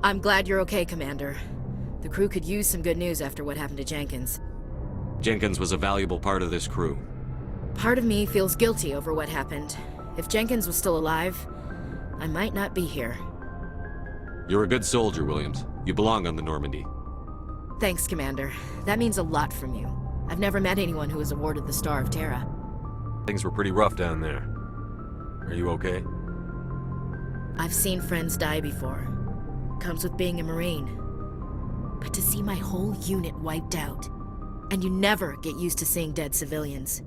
I'm glad you're okay, Commander. The crew could use some good news after what happened to Jenkins. Jenkins was a valuable part of this crew. Part of me feels guilty over what happened. If Jenkins was still alive, I might not be here. You're a good soldier, Williams. You belong on the Normandy. Thanks, Commander. That means a lot from you. I've never met anyone who was awarded the Star of Terra. Things were pretty rough down there. Are you okay? I've seen friends die before. Comes with being a Marine. But to see my whole unit wiped out, and you never get used to seeing dead civilians.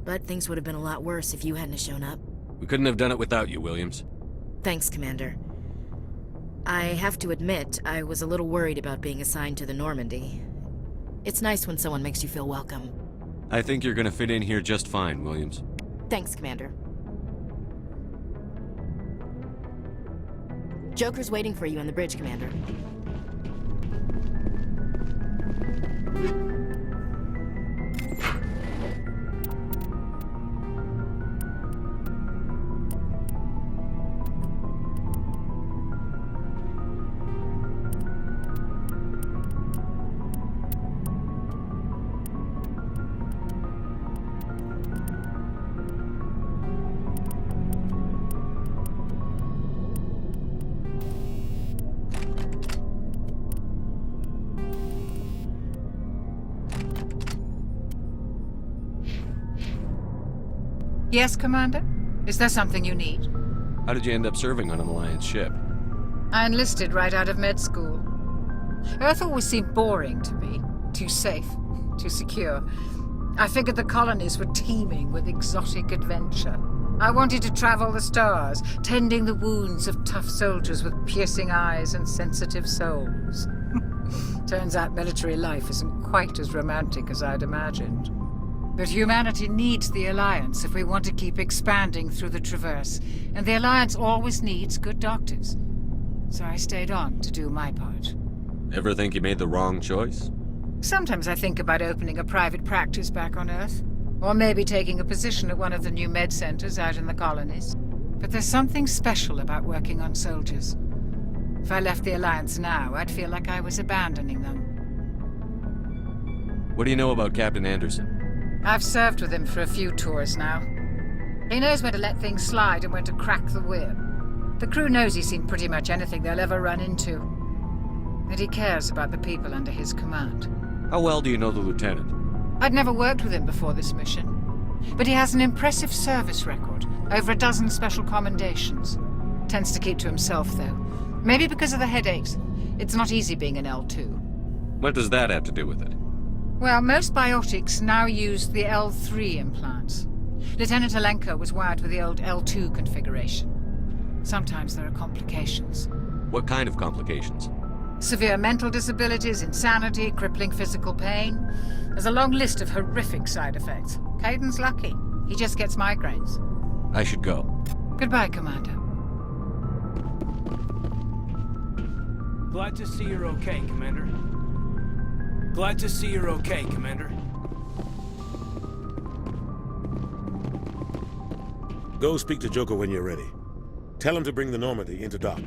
But things would have been a lot worse if you hadn't shown up. We couldn't have done it without you, Williams. Thanks, Commander. I have to admit, I was a little worried about being assigned to the Normandy. It's nice when someone makes you feel welcome. I think you're gonna fit in here just fine, Williams. Thanks, Commander. Joker's waiting for you on the bridge, Commander. Yes, Commander? Is there something you need? How did you end up serving on an Alliance ship? I enlisted right out of med school. Earth always seemed boring to me. Too safe, too secure. I figured the colonies were teeming with exotic adventure. I wanted to travel the stars, tending the wounds of tough soldiers with piercing eyes and sensitive souls. Turns out military life isn't quite as romantic as I'd imagined. But humanity needs the Alliance if we want to keep expanding through the Traverse, and the Alliance always needs good doctors. So I stayed on to do my part. Ever think you made the wrong choice? Sometimes I think about opening a private practice back on Earth, or maybe taking a position at one of the new med centers out in the colonies. But there's something special about working on soldiers. If I left the Alliance now, I'd feel like I was abandoning them. What do you know about Captain Anderson? I've served with him for a few tours now. He knows when to let things slide and when to crack the whip. The crew knows he's seen pretty much anything they'll ever run into. And he cares about the people under his command. How well do you know the Lieutenant? I'd never worked with him before this mission. But he has an impressive service record, over a dozen special commendations. Tends to keep to himself, though. Maybe because of the headaches. It's not easy being an L2. What does that have to do with it? Well, most biotics now use the L3 implants. Lieutenant Alenko was wired with the old L2 configuration. Sometimes there are complications. What kind of complications? Severe mental disabilities, insanity, crippling physical pain. There's a long list of horrific side effects. Caden's lucky. He just gets migraines. I should go. Goodbye, Commander. Glad to see you're okay, Commander. Glad to see you're okay, Commander. Go speak to Joker when you're ready. Tell him to bring the Normandy into dock.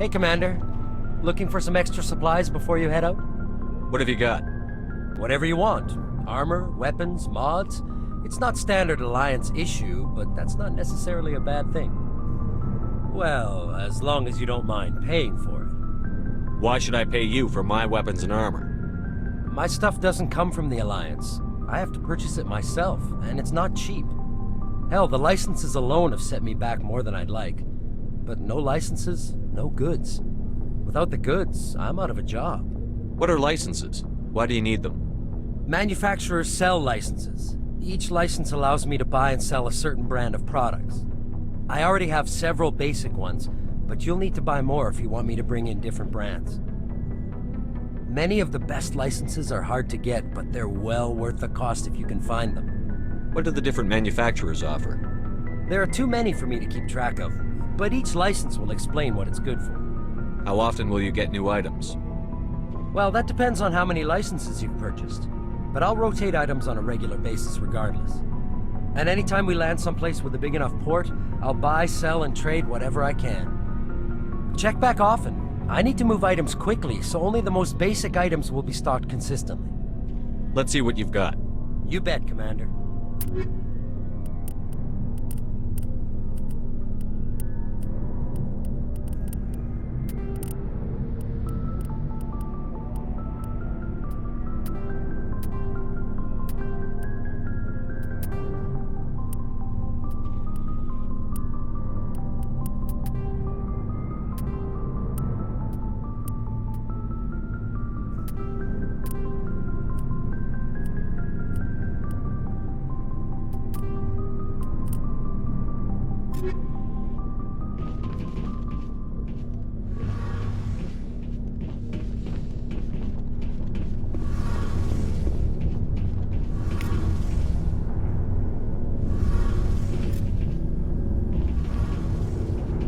Hey, Commander. Looking for some extra supplies before you head out? What have you got? Whatever you want. Armor, weapons, mods. It's not standard Alliance issue, but that's not necessarily a bad thing. Well, as long as you don't mind paying for it. Why should I pay you for my weapons and armor? My stuff doesn't come from the Alliance. I have to purchase it myself, and it's not cheap. Hell, the licenses alone have set me back more than I'd like. But no licenses, no goods. Without the goods, I'm out of a job. What are licenses? Why do you need them? Manufacturers sell licenses. Each license allows me to buy and sell a certain brand of products. I already have several basic ones, but you'll need to buy more if you want me to bring in different brands. Many of the best licenses are hard to get, but they're well worth the cost if you can find them. What do the different manufacturers offer? There are too many for me to keep track of, but each license will explain what it's good for. How often will you get new items? Well, that depends on how many licenses you've purchased, but I'll rotate items on a regular basis regardless. And anytime we land someplace with a big enough port, I'll buy, sell, and trade whatever I can. Check back often. I need to move items quickly, so only the most basic items will be stocked consistently. Let's see what you've got. You bet, Commander.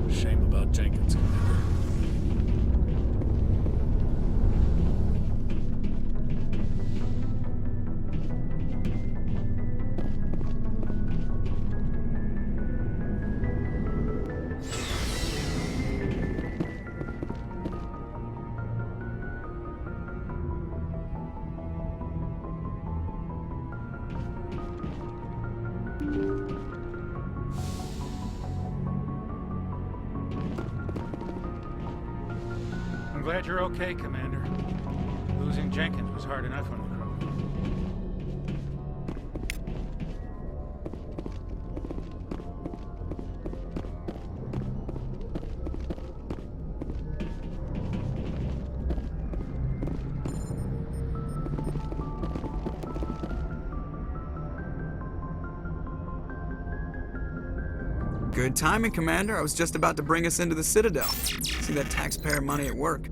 Shame about Jenkins, Commander. I'm glad you're okay, Commander. Losing Jenkins was hard enough on the crew. Good timing, Commander. I was just about to bring us into the Citadel. See that taxpayer money at work.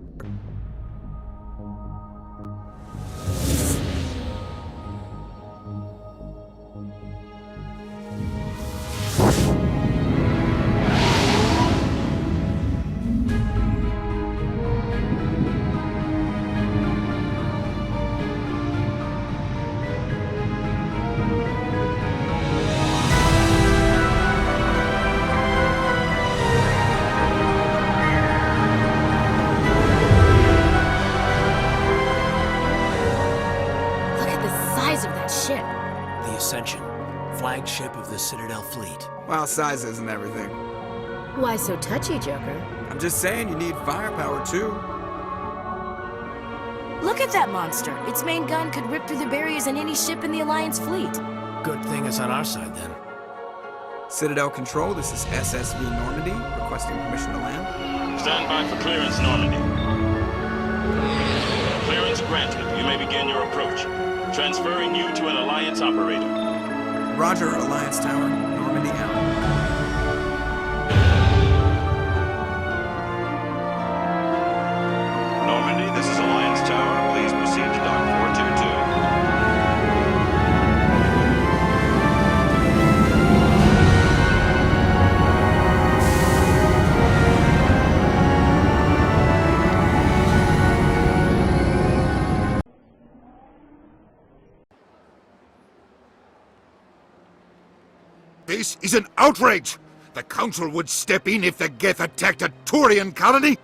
The Ascension, flagship of the Citadel fleet. Well, size isn't everything. Why so touchy, Joker? I'm just saying you need firepower, too. Look at that monster. Its main gun could rip through the barriers in any ship in the Alliance fleet. Good thing it's on our side, then. Citadel Control, this is SSV Normandy, requesting permission to land. Stand by for clearance, Normandy. Clearance granted. You may begin your approach. Transferring you to an Alliance operator. Roger, Alliance Tower, Normandy out. Normandy, this is Alliance Tower. Please proceed to dock 422. This is an outrage! The Council would step in if the Geth attacked a Turian colony?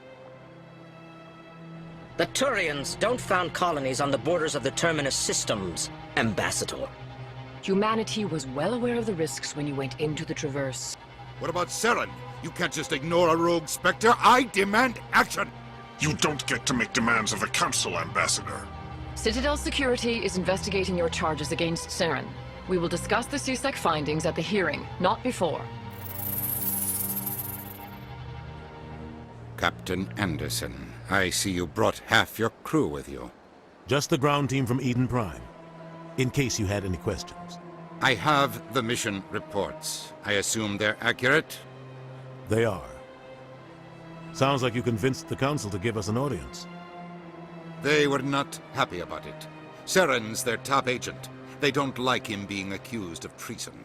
The Turians don't found colonies on the borders of the Terminus systems, Ambassador. Humanity was well aware of the risks when you went into the Traverse. What about Seren? You can't just ignore a rogue Spectre. I demand action! You don't get to make demands of the Council, Ambassador. Citadel Security is investigating your charges against Saren. We will discuss the CSEC findings at the hearing, not before. Captain Anderson, I see you brought half your crew with you. Just the ground team from Eden Prime, in case you had any questions. I have the mission reports. I assume they're accurate? They are. Sounds like you convinced the Council to give us an audience. They were not happy about it. Saren's their top agent. They don't like him being accused of treason.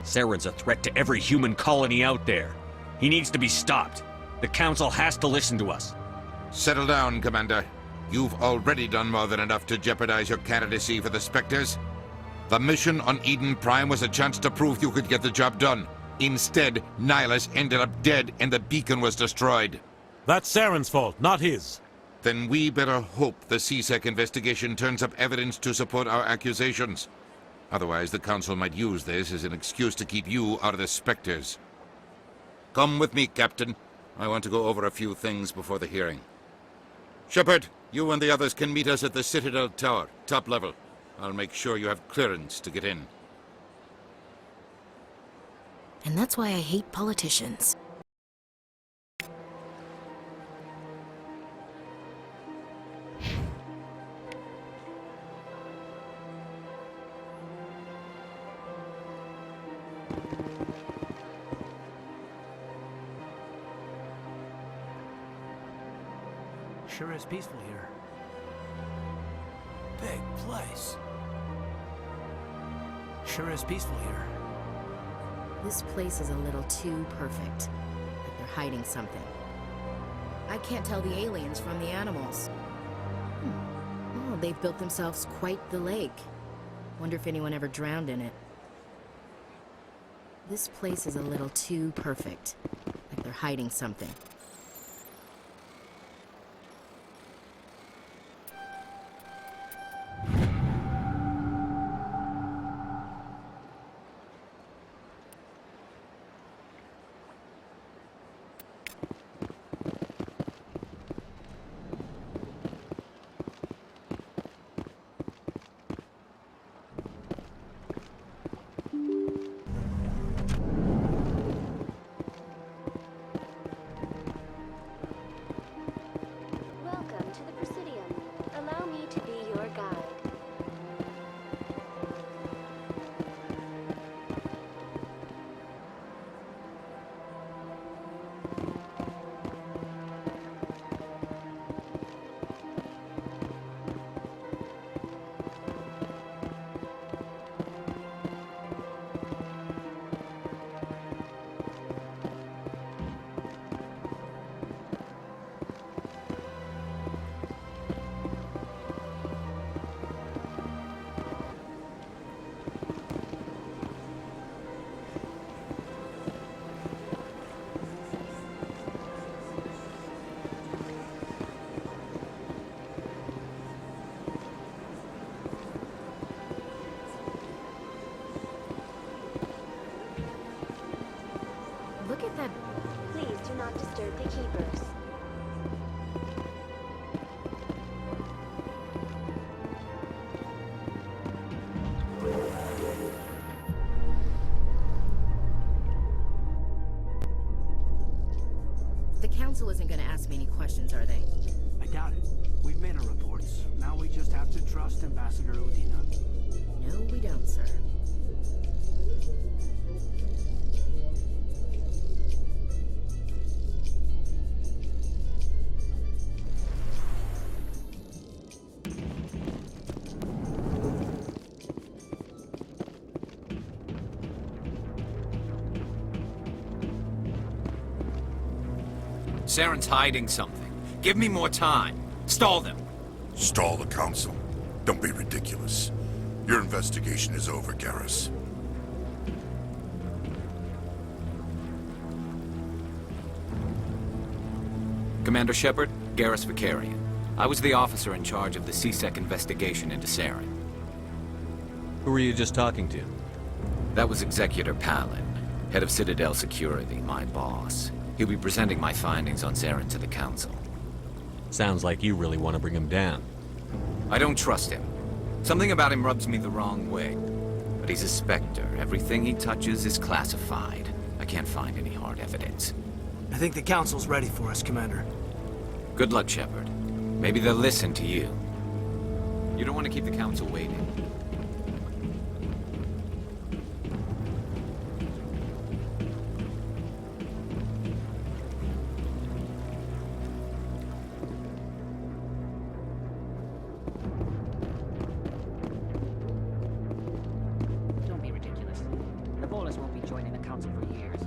Saren's a threat to every human colony out there. He needs to be stopped. The Council has to listen to us. Settle down, Commander. You've already done more than enough to jeopardize your candidacy for the Spectres. The mission on Eden Prime was a chance to prove you could get the job done. Instead, Nihilus ended up dead and the beacon was destroyed. That's Saren's fault, not his. Then we better hope the CSEC investigation turns up evidence to support our accusations. Otherwise, the Council might use this as an excuse to keep you out of the Spectres. Come with me, Captain. I want to go over a few things before the hearing. Shepard, you and the others can meet us at the Citadel Tower, top level. I'll make sure you have clearance to get in. And that's why I hate politicians. Sure is peaceful here. Big place. Sure is peaceful here. This place is a little too perfect. Like they're hiding something. I can't tell the aliens from the animals. Oh, they've built themselves quite the lake. Wonder if anyone ever drowned in it. This place is a little too perfect. Like they're hiding something. Look at that. Please do not disturb the keepers. The Council isn't going to ask me any questions, are they? I doubt it. We've made our reports. Now we just have to trust Ambassador Udina. No, we don't, sir. Saren's hiding something. Give me more time. Stall them. Stall the Council. Don't be ridiculous. Your investigation is over, Garrus. Commander Shepard, Garrus Vicarian. I was the officer in charge of the CSEC investigation into Saren. Who were you just talking to? That was Executor Palin. Head of Citadel Security, my boss. He'll be presenting my findings on Saren to the Council. Sounds like you really want to bring him down. I don't trust him. Something about him rubs me the wrong way. But he's a Spectre. Everything he touches is classified. I can't find any hard evidence. I think the Council's ready for us, Commander. Good luck, Shepard. Maybe they'll listen to you. You don't want to keep the Council waiting. Don't be ridiculous. The Volus won't be joining the Council for years.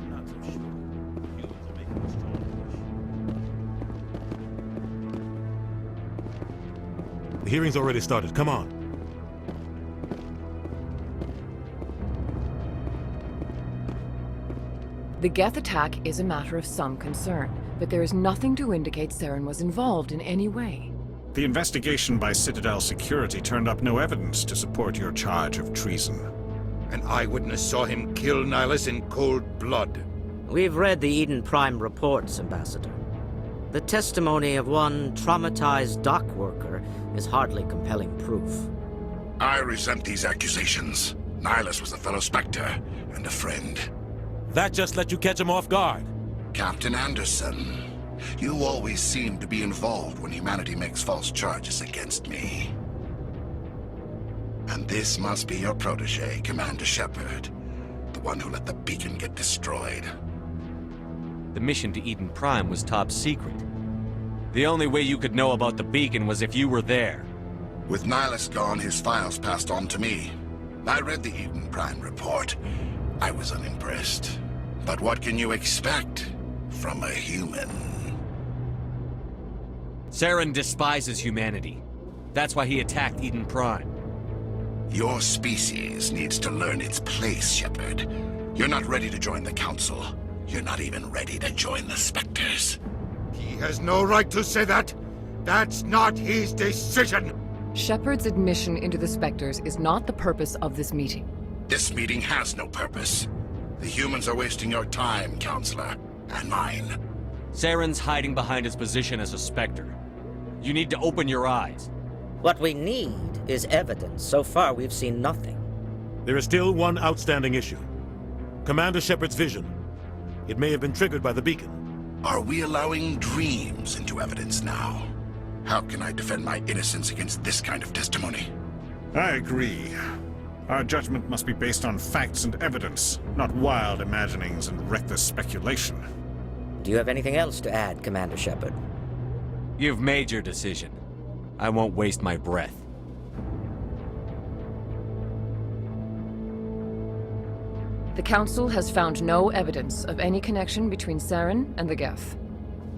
Not so sure. Humans are making a strong push. The hearing's already started. Come on. The Geth attack is a matter of some concern, but there is nothing to indicate Saren was involved in any way. The investigation by Citadel Security turned up no evidence to support your charge of treason. An eyewitness saw him kill Nihilus in cold blood. We've read the Eden Prime reports, Ambassador. The testimony of one traumatized dock worker is hardly compelling proof. I resent these accusations. Nihilus was a fellow Spectre and a friend. That just let you catch him off guard. Captain Anderson, you always seem to be involved when humanity makes false charges against me. And this must be your protege, Commander Shepard. The one who let the beacon get destroyed. The mission to Eden Prime was top secret. The only way you could know about the beacon was if you were there. With Nihilus gone, his files passed on to me. I read the Eden Prime report. I was unimpressed. But what can you expect from a human? Saren despises humanity. That's why he attacked Eden Prime. Your species needs to learn its place, Shepard. You're not ready to join the Council. You're not even ready to join the Spectres. He has no right to say that. That's not his decision. Shepard's admission into the Spectres is not the purpose of this meeting. This meeting has no purpose. The humans are wasting your time, Counselor, and mine. Saren's hiding behind his position as a Spectre. You need to open your eyes. What we need is evidence. So far, we've seen nothing. There is still one outstanding issue. Commander Shepard's vision. It may have been triggered by the beacon. Are we allowing dreams into evidence now? How can I defend my innocence against this kind of testimony? I agree. Our judgment must be based on facts and evidence, not wild imaginings and reckless speculation. Do you have anything else to add, Commander Shepard? You've made your decision. I won't waste my breath. The Council has found no evidence of any connection between Saren and the Geth.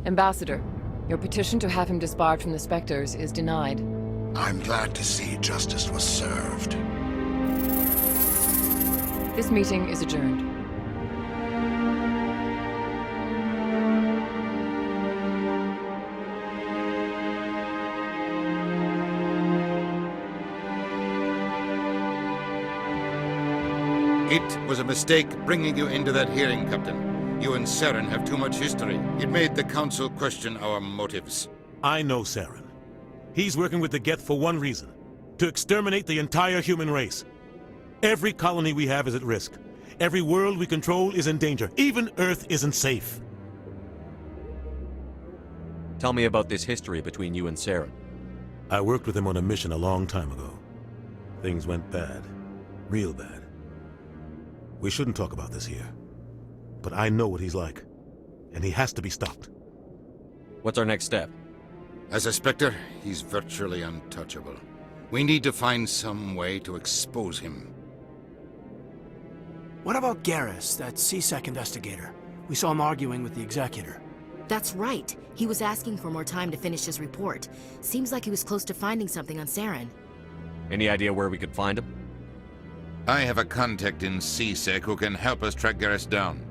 Ambassador, your petition to have him disbarred from the Spectres is denied. I'm glad to see justice was served. This meeting is adjourned. It was a mistake bringing you into that hearing, Captain. You and Saren have too much history. It made the Council question our motives. I know Saren. He's working with the Geth for one reason. To exterminate the entire human race. Every colony we have is at risk. Every world we control is in danger. Even Earth isn't safe. Tell me about this history between you and Saren. I worked with him on a mission a long time ago. Things went bad. Real bad. We shouldn't talk about this here. But I know what he's like. And he has to be stopped. What's our next step? As a Spectre, he's virtually untouchable. We need to find some way to expose him. What about Garrus, that C-Sec investigator? We saw him arguing with the Executor. That's right. He was asking for more time to finish his report. Seems like he was close to finding something on Saren. Any idea where we could find him? I have a contact in C-Sec who can help us track Garrus down.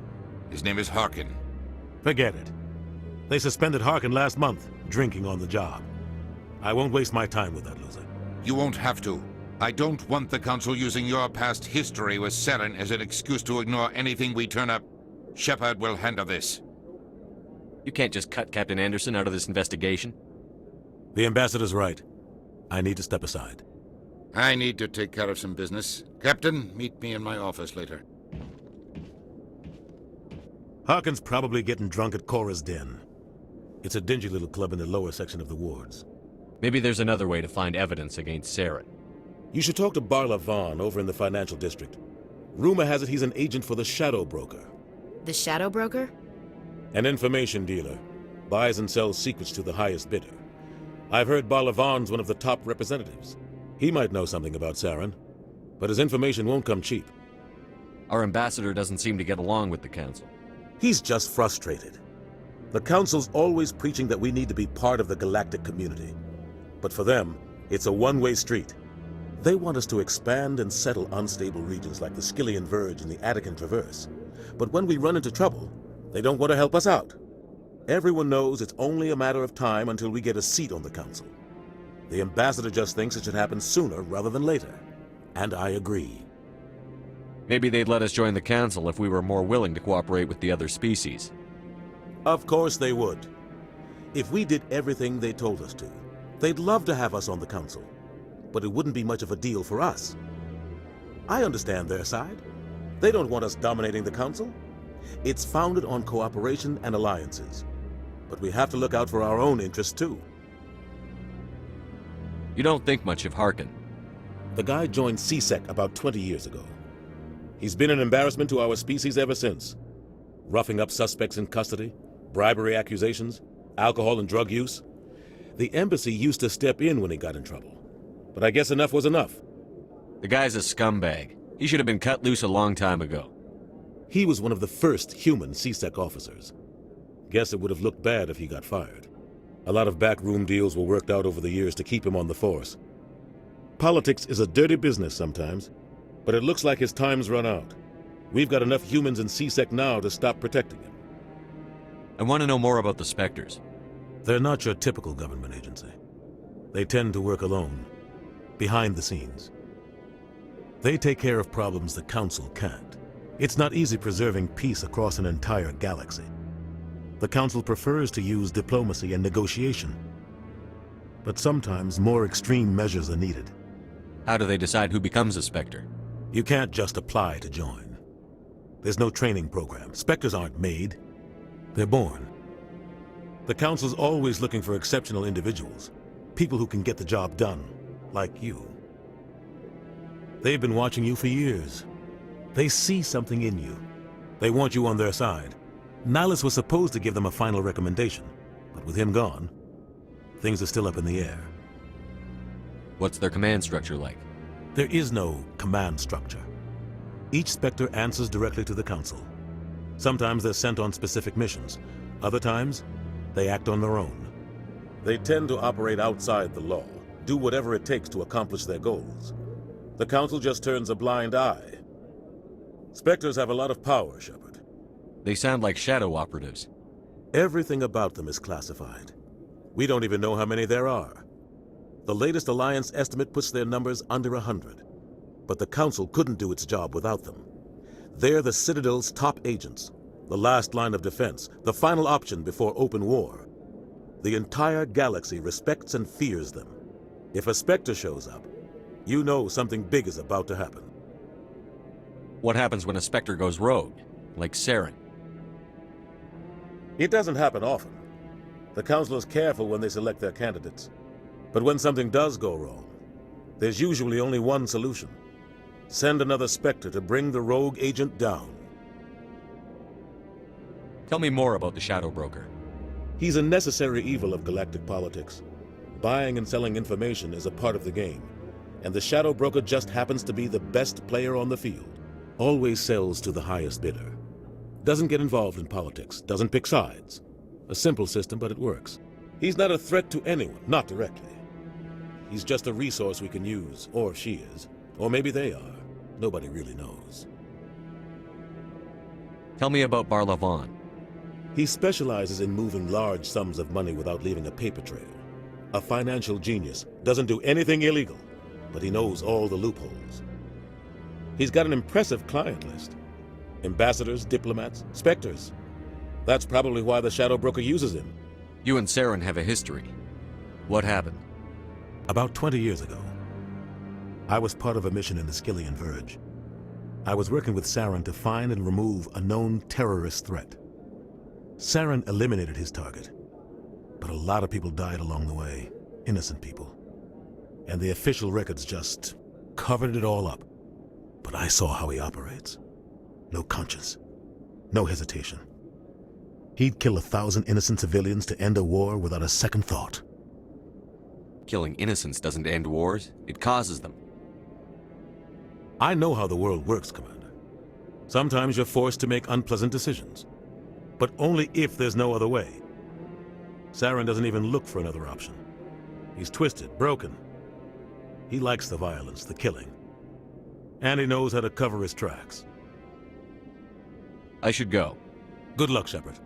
His name is Harkin. Forget it. They suspended Harkin last month, drinking on the job. I won't waste my time with that loser. You won't have to. I don't want the Council using your past history with Saren as an excuse to ignore anything we turn up. Shepard will handle this. You can't just cut Captain Anderson out of this investigation. The Ambassador's right. I need to step aside. I need to take care of some business. Captain, meet me in my office later. Harkin's probably getting drunk at Cora's Den. It's a dingy little club in the lower section of the wards. Maybe there's another way to find evidence against Saren. You should talk to Barla Vaughn over in the financial district. Rumor has it he's an agent for the Shadow Broker. The Shadow Broker? An information dealer. Buys and sells secrets to the highest bidder. I've heard Barla Vaughn's one of the top representatives. He might know something about Saren, but his information won't come cheap. Our ambassador doesn't seem to get along with the Council. He's just frustrated. The Council's always preaching that we need to be part of the galactic community. But for them, it's a one-way street. They want us to expand and settle unstable regions like the Skillian Verge and the Attican Traverse. But when we run into trouble, they don't want to help us out. Everyone knows it's only a matter of time until we get a seat on the Council. The Ambassador just thinks it should happen sooner rather than later. And I agree. Maybe they'd let us join the Council if we were more willing to cooperate with the other species. Of course they would. If we did everything they told us to, they'd love to have us on the Council. But it wouldn't be much of a deal for us. I understand their side. They don't want us dominating the Council. It's founded on cooperation and alliances. But we have to look out for our own interests too. You don't think much of Harkin. The guy joined CSEC about 20 years ago. He's been an embarrassment to our species ever since. Roughing up suspects in custody, bribery accusations, alcohol and drug use. The embassy used to step in when he got in trouble. But I guess enough was enough. The guy's a scumbag. He should have been cut loose a long time ago. He was one of the first human CSEC officers. Guess it would have looked bad if he got fired. A lot of backroom deals were worked out over the years to keep him on the force. Politics is a dirty business sometimes, but it looks like his time's run out. We've got enough humans in CSEC now to stop protecting him. I want to know more about the Spectres. They're not your typical government agency. They tend to work alone, behind the scenes. They take care of problems the Council can't. It's not easy preserving peace across an entire galaxy. The Council prefers to use diplomacy and negotiation. But sometimes more extreme measures are needed. How do they decide who becomes a Spectre? You can't just apply to join. There's no training program. Spectres aren't made. They're born. The Council's always looking for exceptional individuals. People who can get the job done, like you. They've been watching you for years. They see something in you. They want you on their side. Nihilus was supposed to give them a final recommendation, but with him gone, things are still up in the air. What's their command structure like? There is no command structure. Each Spectre answers directly to the Council. Sometimes they're sent on specific missions. Other times, they act on their own. They tend to operate outside the law, do whatever it takes to accomplish their goals. The Council just turns a blind eye. Spectres have a lot of power, Shepard. They sound like shadow operatives. Everything about them is classified. We don't even know how many there are. The latest Alliance estimate puts their numbers under 100. But the Council couldn't do its job without them. They're the Citadel's top agents, the last line of defense, the final option before open war. The entire galaxy respects and fears them. If a Spectre shows up, you know something big is about to happen. What happens when a Spectre goes rogue, like Saren? It doesn't happen often. The Council is careful when they select their candidates. But when something does go wrong, there's usually only one solution. Send another Spectre to bring the rogue agent down. Tell me more about the Shadow Broker. He's a necessary evil of galactic politics. Buying and selling information is a part of the game, and the Shadow Broker just happens to be the best player on the field. Always sells to the highest bidder. Doesn't get involved in politics, doesn't pick sides. A simple system, but it works. He's not a threat to anyone, not directly. He's just a resource we can use, or she is. Or maybe they are. Nobody really knows. Tell me about Barla Vaughn. He specializes in moving large sums of money without leaving a paper trail. A financial genius. Doesn't do anything illegal, but he knows all the loopholes. He's got an impressive client list. Ambassadors, diplomats, specters. That's probably why the Shadow Broker uses him. You and Saren have a history. What happened? About 20 years ago, I was part of a mission in the Skillian Verge. I was working with Saren to find and remove a known terrorist threat. Saren eliminated his target, but a lot of people died along the way, innocent people. And the official records just covered it all up. But I saw how he operates. No conscience, no hesitation. He'd kill 1,000 innocent civilians to end a war without a second thought. Killing innocents doesn't end wars, it causes them. I know how the world works, Commander. Sometimes you're forced to make unpleasant decisions, but only if there's no other way. Saren doesn't even look for another option. He's twisted, broken. He likes the violence, the killing. And he knows how to cover his tracks. I should go. Good luck, Shepard.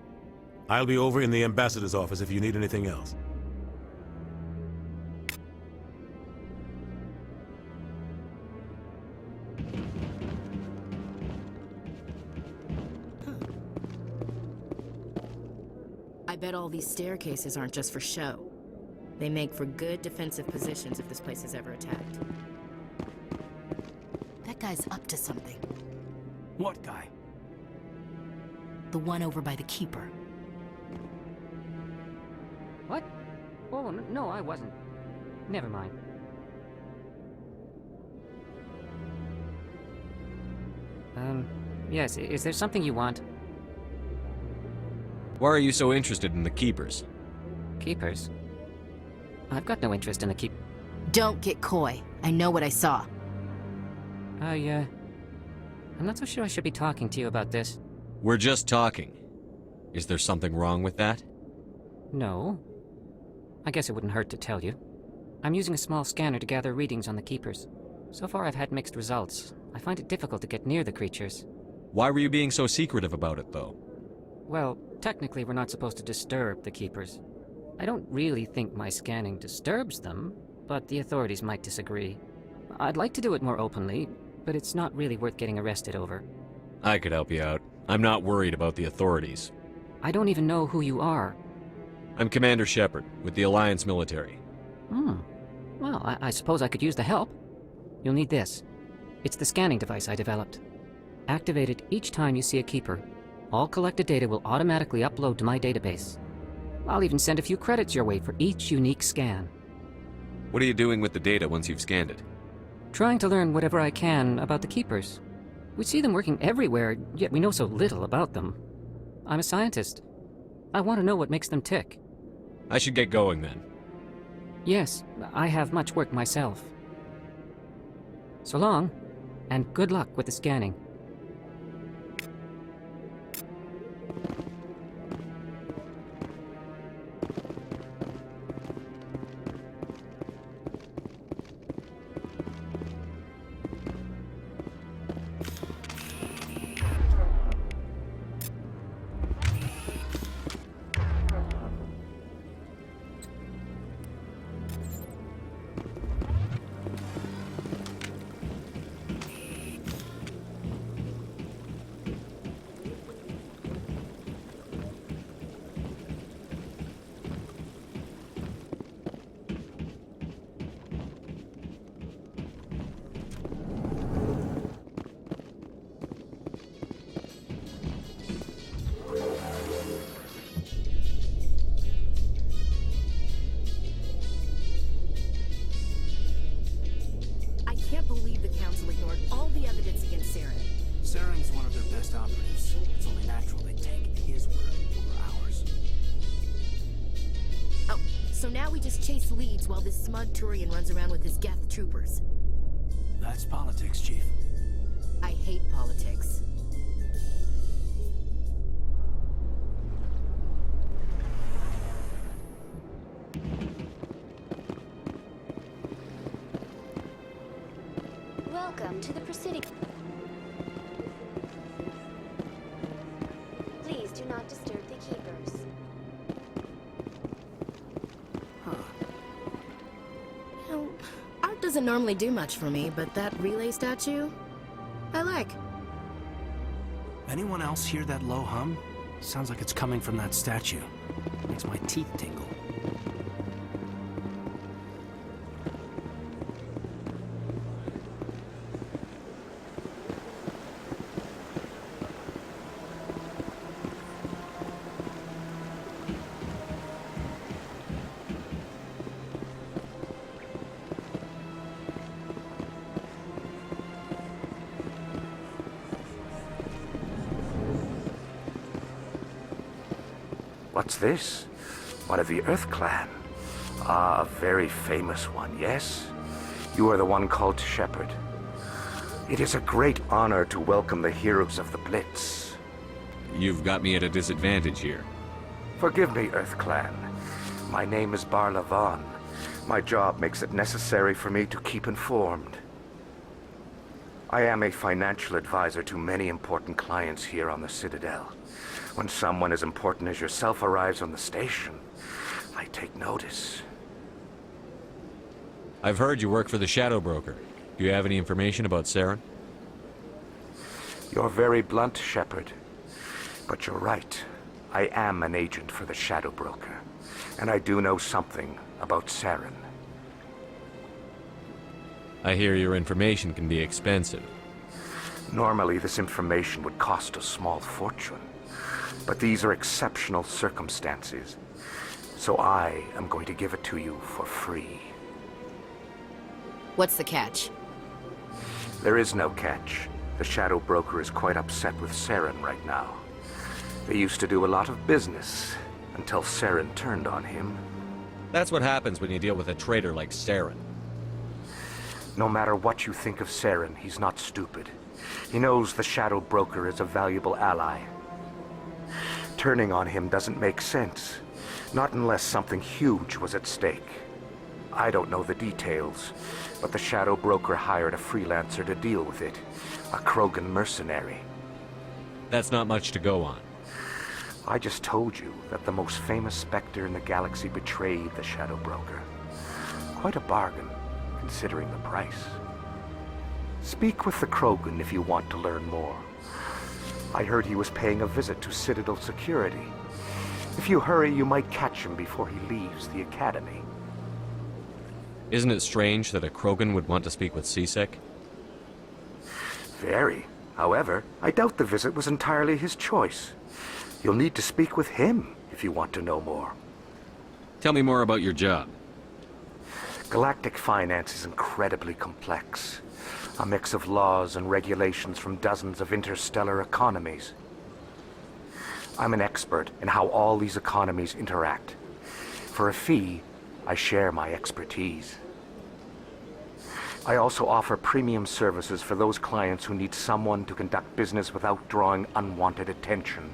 I'll be over in the ambassador's office if you need anything else. I bet all these staircases aren't just for show. They make for good defensive positions if this place is ever attacked. That guy's up to something. What guy? The one over by the Keeper. What? Oh, no, I wasn't. Never mind. Yes, is there something you want? Why are you so interested in the Keepers? Keepers? I've got no interest in the keep... Don't get coy. I know what I saw. I'm not so sure I should be talking to you about this. We're just talking. Is there something wrong with that? No. I guess it wouldn't hurt to tell you. I'm using a small scanner to gather readings on the Keepers. So far I've had mixed results. I find it difficult to get near the creatures. Why were you being so secretive about it, though? Well, technically we're not supposed to disturb the Keepers. I don't really think my scanning disturbs them, but the authorities might disagree. I'd like to do it more openly, but it's not really worth getting arrested over. I could help you out. I'm not worried about the authorities. I don't even know who you are. I'm Commander Shepard, with the Alliance military. Well, I suppose I could use the help. You'll need this. It's the scanning device I developed. Activate it each time you see a Keeper. All collected data will automatically upload to my database. I'll even send a few credits your way for each unique scan. What are you doing with the data once you've scanned it? Trying to learn whatever I can about the Keepers. We see them working everywhere, yet we know so little about them. I'm a scientist. I want to know what makes them tick. I should get going then. Yes, I have much work myself. So long, and good luck with the scanning. Saren's one of their best operatives. It's only natural they take his word over ours. Oh, so now we just chase leads while this smug Turian runs around with his Geth troopers. That's politics, Chief. I hate politics. Welcome to the proceeding. Please do not disturb the keepers. You know, aren't the doesn't normally do much for me, but that relay statue, I like. Anyone else hear that low hum? Sounds like it's coming from that statue. Makes my teeth tingle. What's this? One of the Earth Clan. Ah, a very famous one, yes? You are the one called Shepherd. It is a great honor to welcome the heroes of the Blitz. You've got me at a disadvantage here. Forgive me, Earth Clan. My name is Barla Vaughn. My job makes it necessary for me to keep informed. I am a financial advisor to many important clients here on the Citadel. When someone as important as yourself arrives on the station, I take notice. I've heard you work for the Shadow Broker. Do you have any information about Saren? You're very blunt, Shepherd. But you're right. I am an agent for the Shadow Broker. And I do know something about Saren. I hear your information can be expensive. Normally, this information would cost a small fortune. But these are exceptional circumstances, so I am going to give it to you for free. What's the catch? There is no catch. The Shadow Broker is quite upset with Saren right now. They used to do a lot of business, until Saren turned on him. That's what happens when you deal with a traitor like Saren. No matter what you think of Saren, he's not stupid. He knows the Shadow Broker is a valuable ally. Turning on him doesn't make sense. Not unless something huge was at stake. I don't know the details, but the Shadow Broker hired a freelancer to deal with it. A Krogan mercenary. That's not much to go on. I just told you that the most famous Spectre in the galaxy betrayed the Shadow Broker. Quite a bargain, considering the price. Speak with the Krogan if you want to learn more. I heard he was paying a visit to Citadel security. If you hurry, you might catch him before he leaves the Academy. Isn't it strange that a Krogan would want to speak with CSEC? Very. However, I doubt the visit was entirely his choice. You'll need to speak with him if you want to know more. Tell me more about your job. Galactic finance is incredibly complex. A mix of laws and regulations from dozens of interstellar economies. I'm an expert in how all these economies interact. For a fee, I share my expertise. I also offer premium services for those clients who need someone to conduct business without drawing unwanted attention.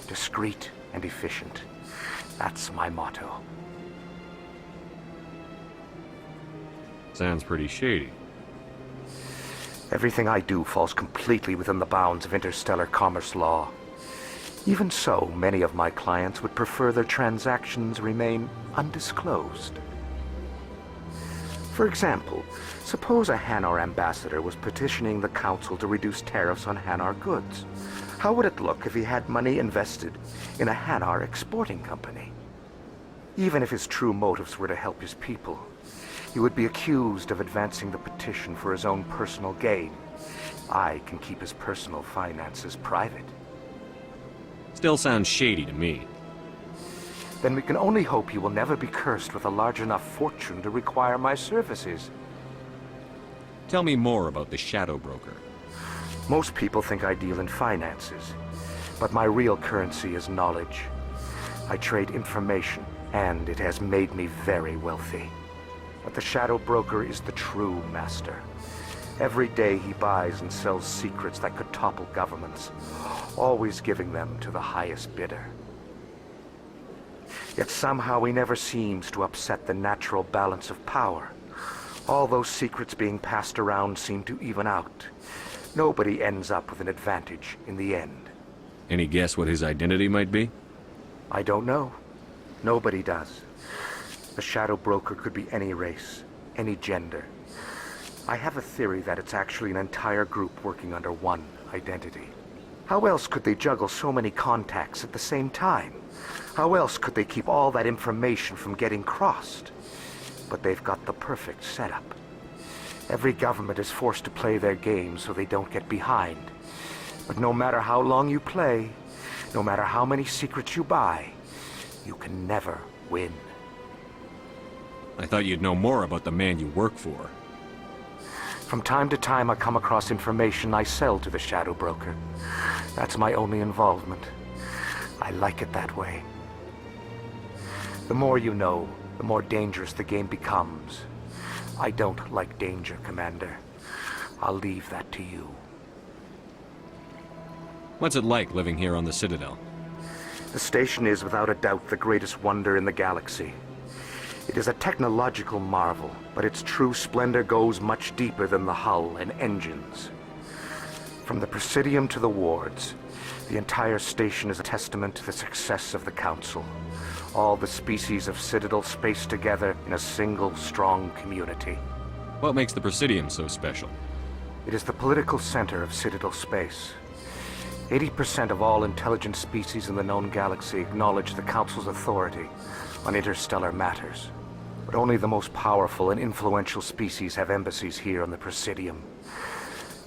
Discreet and efficient. That's my motto. Sounds pretty shady. Everything I do falls completely within the bounds of interstellar commerce law. Even so, many of my clients would prefer their transactions remain undisclosed. For example, suppose a Hanar ambassador was petitioning the Council to reduce tariffs on Hanar goods. How would it look if he had money invested in a Hanar exporting company? Even if his true motives were to help his people, he would be accused of advancing the petition for his own personal gain. I can keep his personal finances private. Still sounds shady to me. Then we can only hope you will never be cursed with a large enough fortune to require my services. Tell me more about the Shadow Broker. Most people think I deal in finances, but my real currency is knowledge. I trade information, and it has made me very wealthy. But the Shadow Broker is the true master. Every day he buys and sells secrets that could topple governments, always giving them to the highest bidder. Yet somehow he never seems to upset the natural balance of power. All those secrets being passed around seem to even out. Nobody ends up with an advantage in the end. Any guess what his identity might be? I don't know. Nobody does. The Shadow Broker could be any race, any gender. I have a theory that it's actually an entire group working under one identity. How else could they juggle so many contacts at the same time? How else could they keep all that information from getting crossed? But they've got the perfect setup. Every government is forced to play their game so they don't get behind. But no matter how long you play, no matter how many secrets you buy, you can never win. I thought you'd know more about the man you work for. From time to time, I come across information I sell to the Shadow Broker. That's my only involvement. I like it that way. The more you know, the more dangerous the game becomes. I don't like danger, Commander. I'll leave that to you. What's it like living here on the Citadel? The station is without a doubt the greatest wonder in the galaxy. It is a technological marvel, but its true splendor goes much deeper than the hull and engines. From the Presidium to the wards, the entire station is a testament to the success of the Council. All the species of Citadel spaced together in a single, strong community. What makes the Presidium so special? It is the political center of Citadel space. 80% of all intelligent species in the known galaxy acknowledge the Council's authority on interstellar matters. But only the most powerful and influential species have embassies here on the Presidium.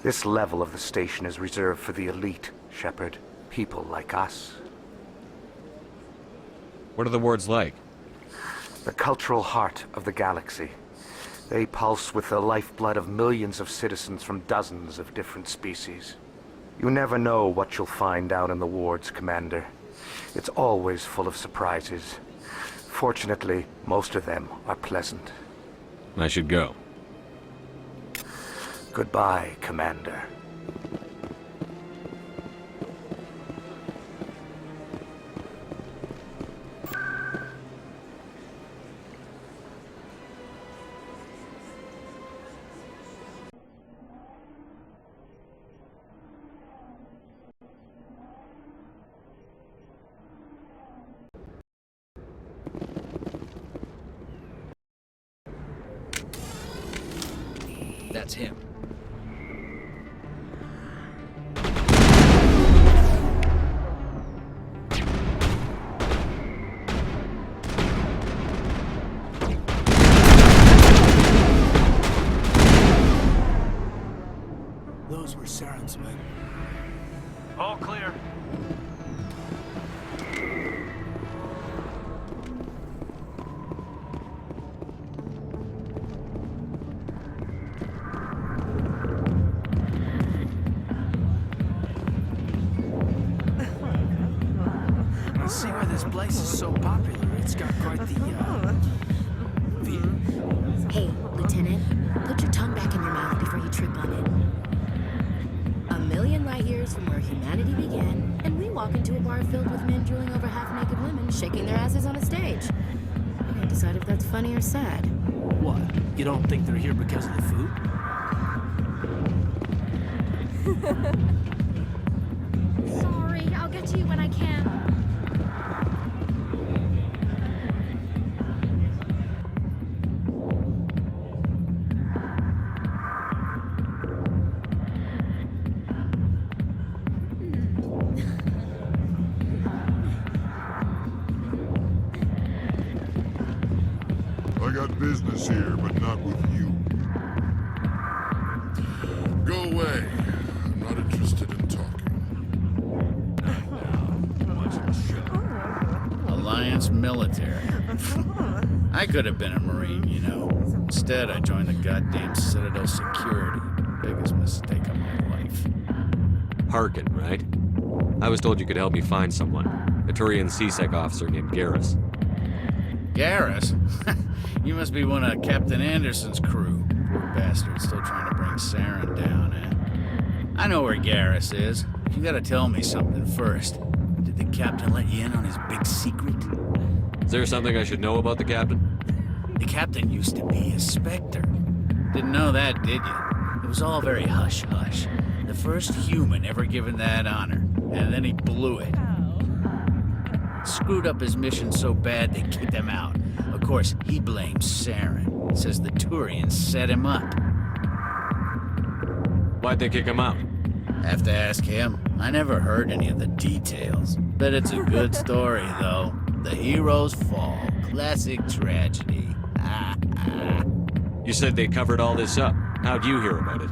This level of the station is reserved for the elite, Shepard. People like us. What are the wards like? The cultural heart of the galaxy. They pulse with the lifeblood of millions of citizens from dozens of different species. You never know what you'll find out in the wards, Commander. It's always full of surprises. Fortunately, most of them are pleasant. I should go. Goodbye, Commander. That's him. Those were Saren's men. All clear. I see why this place is so popular. It's got quite the, view. Hey, Lieutenant, put your tongue back in your mouth before you trip on it. A million light years from where humanity began, and we walk into a bar filled with men drooling over half-naked women shaking their asses on a stage. I can't decide if that's funny or sad. What? You don't think they're here because of the food? Sorry, I'll get to you when I can. I got business here, but not with you. Go away. I'm not interested in talking. Alliance military. I could have been a Marine, you know. Instead, I joined the goddamn Citadel security. Biggest mistake of my life. Harkin, right? I was told you could help me find someone. A Turian CSEC officer named Garrus. Garrus? You must be one of Captain Anderson's crew. Poor bastard, still trying to bring Saren down, eh? I know where Garrus is. You gotta tell me something first. Did the captain let you in on his big secret? Is there something I should know about the captain? The captain used to be a Spectre. Didn't know that, did you? It was all very hush-hush. The first human ever given that honor. And then he blew it. Screwed up his mission so bad they kicked him out. Of course, he blames Saren. Says the Turians set him up. Why'd they kick him out? Have to ask him. I never heard any of the details. Bet it's a good story, though. The hero's fall. Classic tragedy. You said they covered all this up. How'd you hear about it?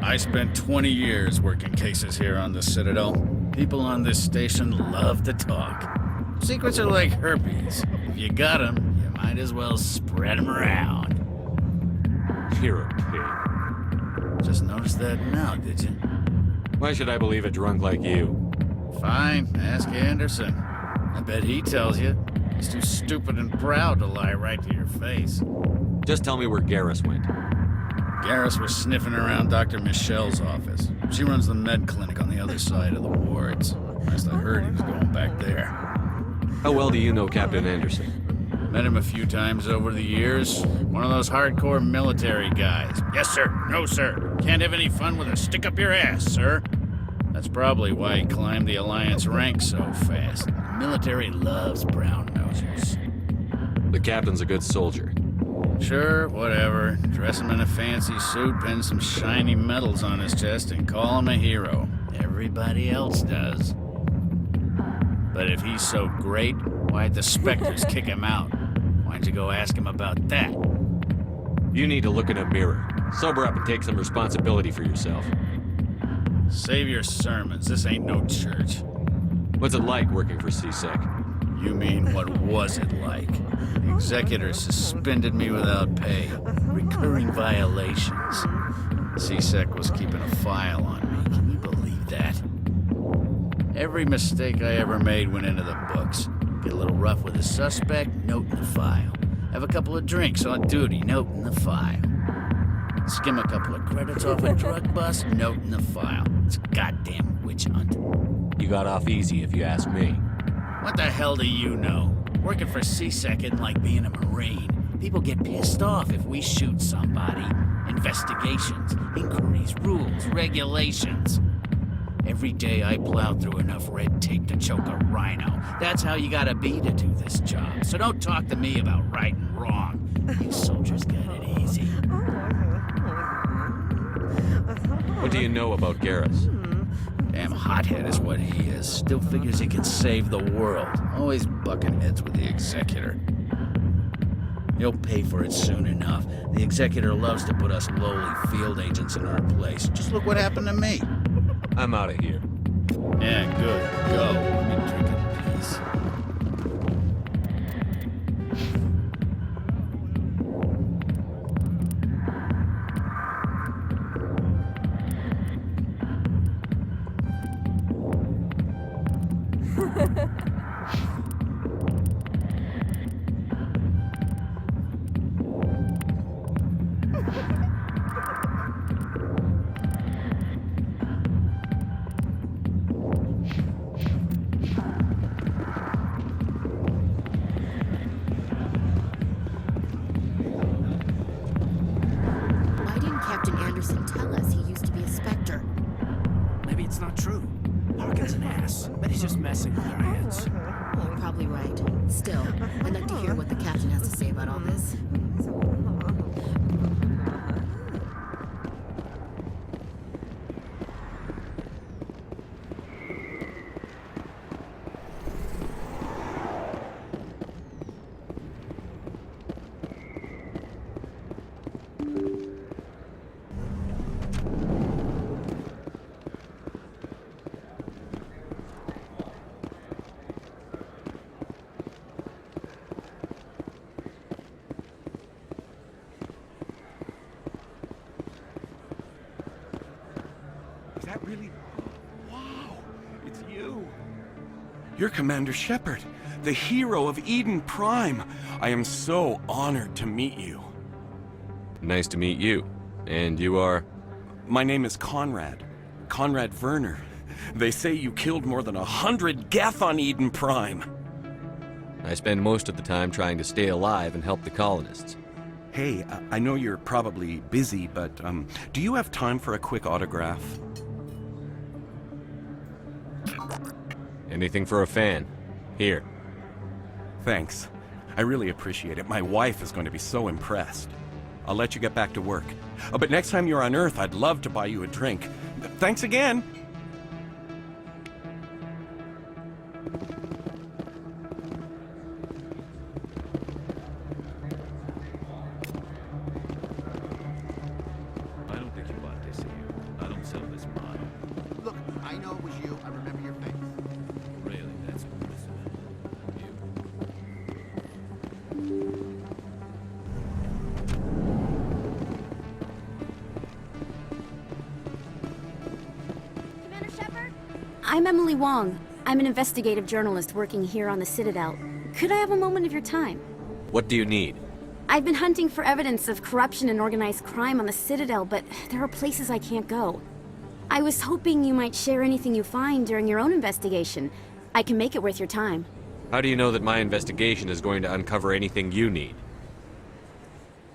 I spent 20 years working cases here on the Citadel. People on this station love to talk. Secrets are like herpes. If you got them, you might as well spread them around. You're a pig. Just noticed that now, did you? Why should I believe a drunk like you? Fine, ask Anderson. I bet he tells you. He's too stupid and proud to lie right to your face. Just tell me where Garrus went. Garrus was sniffing around Dr. Michelle's office. She runs the med clinic on the other side of the wards. Last I heard, he was going back there. How well do you know Captain Anderson? Met him a few times over the years. One of those hardcore military guys. Yes, sir. No, sir. Can't have any fun with a stick up your ass, sir. That's probably why he climbed the Alliance ranks so fast. The military loves brown nosers. The captain's a good soldier. Sure, whatever. Dress him in a fancy suit, pin some shiny medals on his chest, and call him a hero. Everybody else does. But if he's so great, why'd the Spectres kick him out? Why'd you go ask him about that? You need to look in a mirror. Sober up and take some responsibility for yourself. Save your sermons. This ain't no church. What's it like working for CSEC? You mean, what was it like? The executor suspended me without pay. Recurring violations. CSEC was keeping a file on me. Can you believe that? Every mistake I ever made went into the books. Get a little rough with a suspect, note in the file. Have a couple of drinks on duty, note in the file. Skim a couple of credits off a drug bust, note in the file. It's a goddamn witch hunt. You got off easy, if you ask me. What the hell do you know? Working for CSEC isn't like being a Marine. People get pissed off if we shoot somebody. Investigations, inquiries, rules, regulations. Every day I plow through enough red tape to choke a rhino. That's how you gotta be to do this job. So don't talk to me about right and wrong. You soldiers got it easy. What do you know about Garrus? Damn hothead is what he is. Still figures he can save the world. Always bucking heads with the executor. He'll pay for it soon enough. The executor loves to put us lowly field agents in our place. Just look what happened to me. I'm out of here. Yeah, good. Go. Let me drink in peace. Why didn't Captain Anderson tell us he used to be a Spectre? Maybe it's not true. Paragon's an ass, but he's just messing with our heads. You're probably right. Still, I'd like to hear what the captain has to say about all this. Is that really? Wow, it's you. You're Commander Shepard, the hero of Eden Prime. I am so honored to meet you. Nice to meet you. And you are? My name is Conrad. Conrad Werner. They say you killed more than 100 Geth on Eden Prime. I spend most of the time trying to stay alive and help the colonists. Hey, I know you're probably busy, but do you have time for a quick autograph? Anything for a fan. Here. Thanks. I really appreciate it. My wife is going to be so impressed. I'll let you get back to work. But next time you're on Earth, I'd love to buy you a drink. Thanks again! I don't think you bought this here. I don't sell this model. Look, I know it was you. I remember your face. Really, that's impressive. Commander Shepard? I'm Emily Wong. I'm an investigative journalist working here on the Citadel. Could I have a moment of your time? What do you need? I've been hunting for evidence of corruption and organized crime on the Citadel, but there are places I can't go. I was hoping you might share anything you find during your own investigation. I can make it worth your time. How do you know that my investigation is going to uncover anything you need?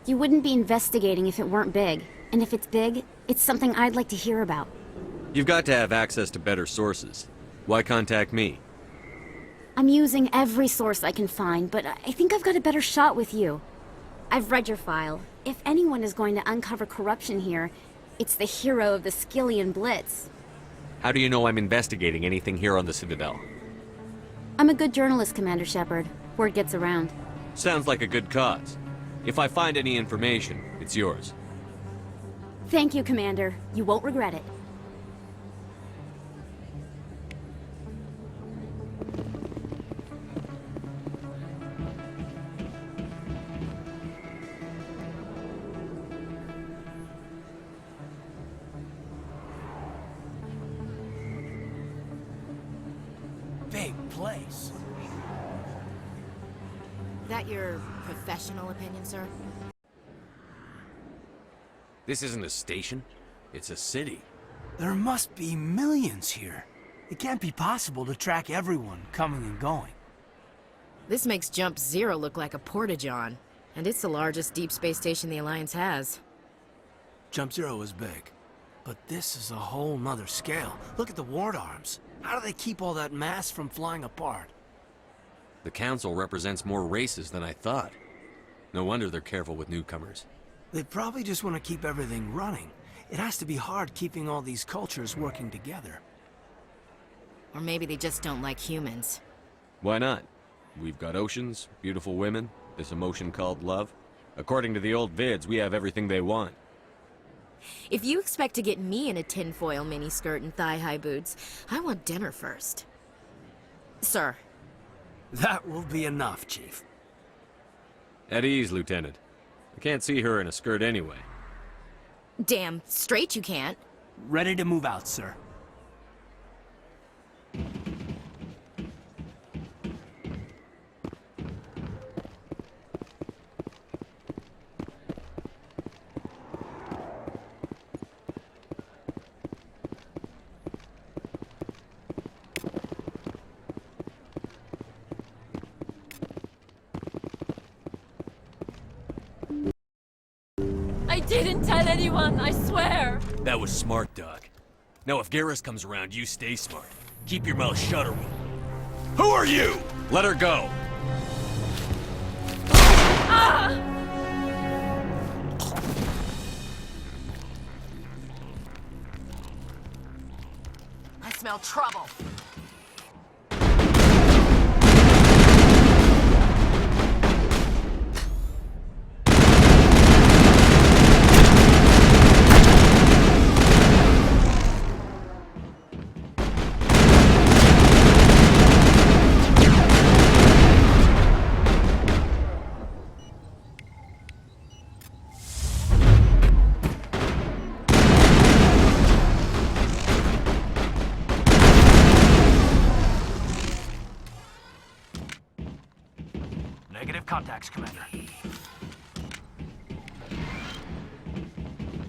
You wouldn't be investigating if it weren't big. And if it's big, it's something I'd like to hear about. You've got to have access to better sources. Why contact me? I'm using every source I can find, but I think I've got a better shot with you. I've read your file. If anyone is going to uncover corruption here, it's the hero of the Skillian Blitz. How do you know I'm investigating anything here on the Citadel? I'm a good journalist, Commander Shepard. Word gets around. Sounds like a good cause. If I find any information, it's yours. Thank you, Commander. You won't regret it. Big place. That your professional opinion, sir? This isn't a station. It's a city. There must be millions here. It can't be possible to track everyone coming and going. This makes Jump Zero look like a porta-john, and it's the largest deep space station the Alliance has. Jump Zero is big, but this is a whole nother scale. Look at the ward arms. How do they keep all that mass from flying apart? The Council represents more races than I thought. No wonder they're careful with newcomers. They probably just want to keep everything running. It has to be hard keeping all these cultures working together. Or maybe they just don't like humans. Why not? We've got oceans, beautiful women, this emotion called love. According to the old vids, we have everything they want. If you expect to get me in a tinfoil miniskirt and thigh-high boots, I want dinner first. Sir. That will be enough, Chief. At ease, Lieutenant. I can't see her in a skirt anyway. Damn straight you can't. Ready to move out, sir. I didn't tell anyone, I swear! That was smart, Doc. Now if Garrus comes around, you stay smart. Keep your mouth shut or we'll... Who are you? Let her go! Ah! I smell trouble. Negative contacts, Commander.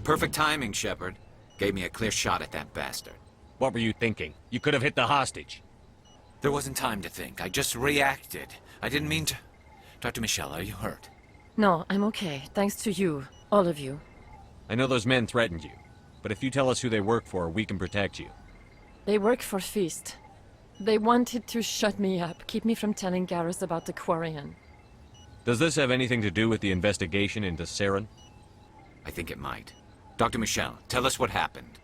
Perfect timing, Shepard. Gave me a clear shot at that bastard. What were you thinking? You could have hit the hostage. There wasn't time to think. I just reacted. I didn't mean to... Dr. Michelle, are you hurt? No, I'm okay. Thanks to you. All of you. I know those men threatened you, but if you tell us who they work for, we can protect you. They work for Feast. They wanted to shut me up, keep me from telling Garrus about the Quarian. Does this have anything to do with the investigation into Saren? I think it might. Dr. Michelle, tell us what happened.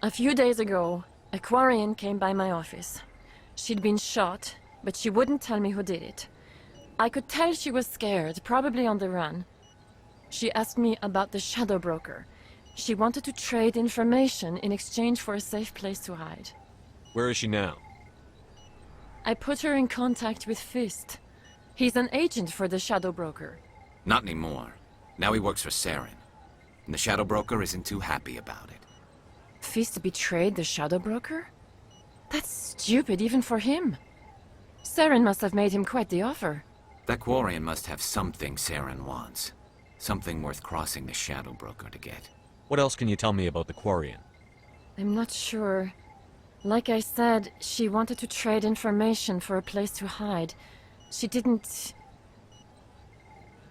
A few days ago, a Quarian came by my office. She'd been shot, but she wouldn't tell me who did it. I could tell she was scared, probably on the run. She asked me about the Shadow Broker. She wanted to trade information in exchange for a safe place to hide. Where is she now? I put her in contact with Fist. He's an agent for the Shadow Broker. Not anymore. Now he works for Saren. And the Shadow Broker isn't too happy about it. Fist betrayed the Shadow Broker? That's stupid even for him. Saren must have made him quite the offer. That Quarian must have something Saren wants. Something worth crossing the Shadow Broker to get. What else can you tell me about the Quarian? I'm not sure. Like I said, she wanted to trade information for a place to hide. She didn't...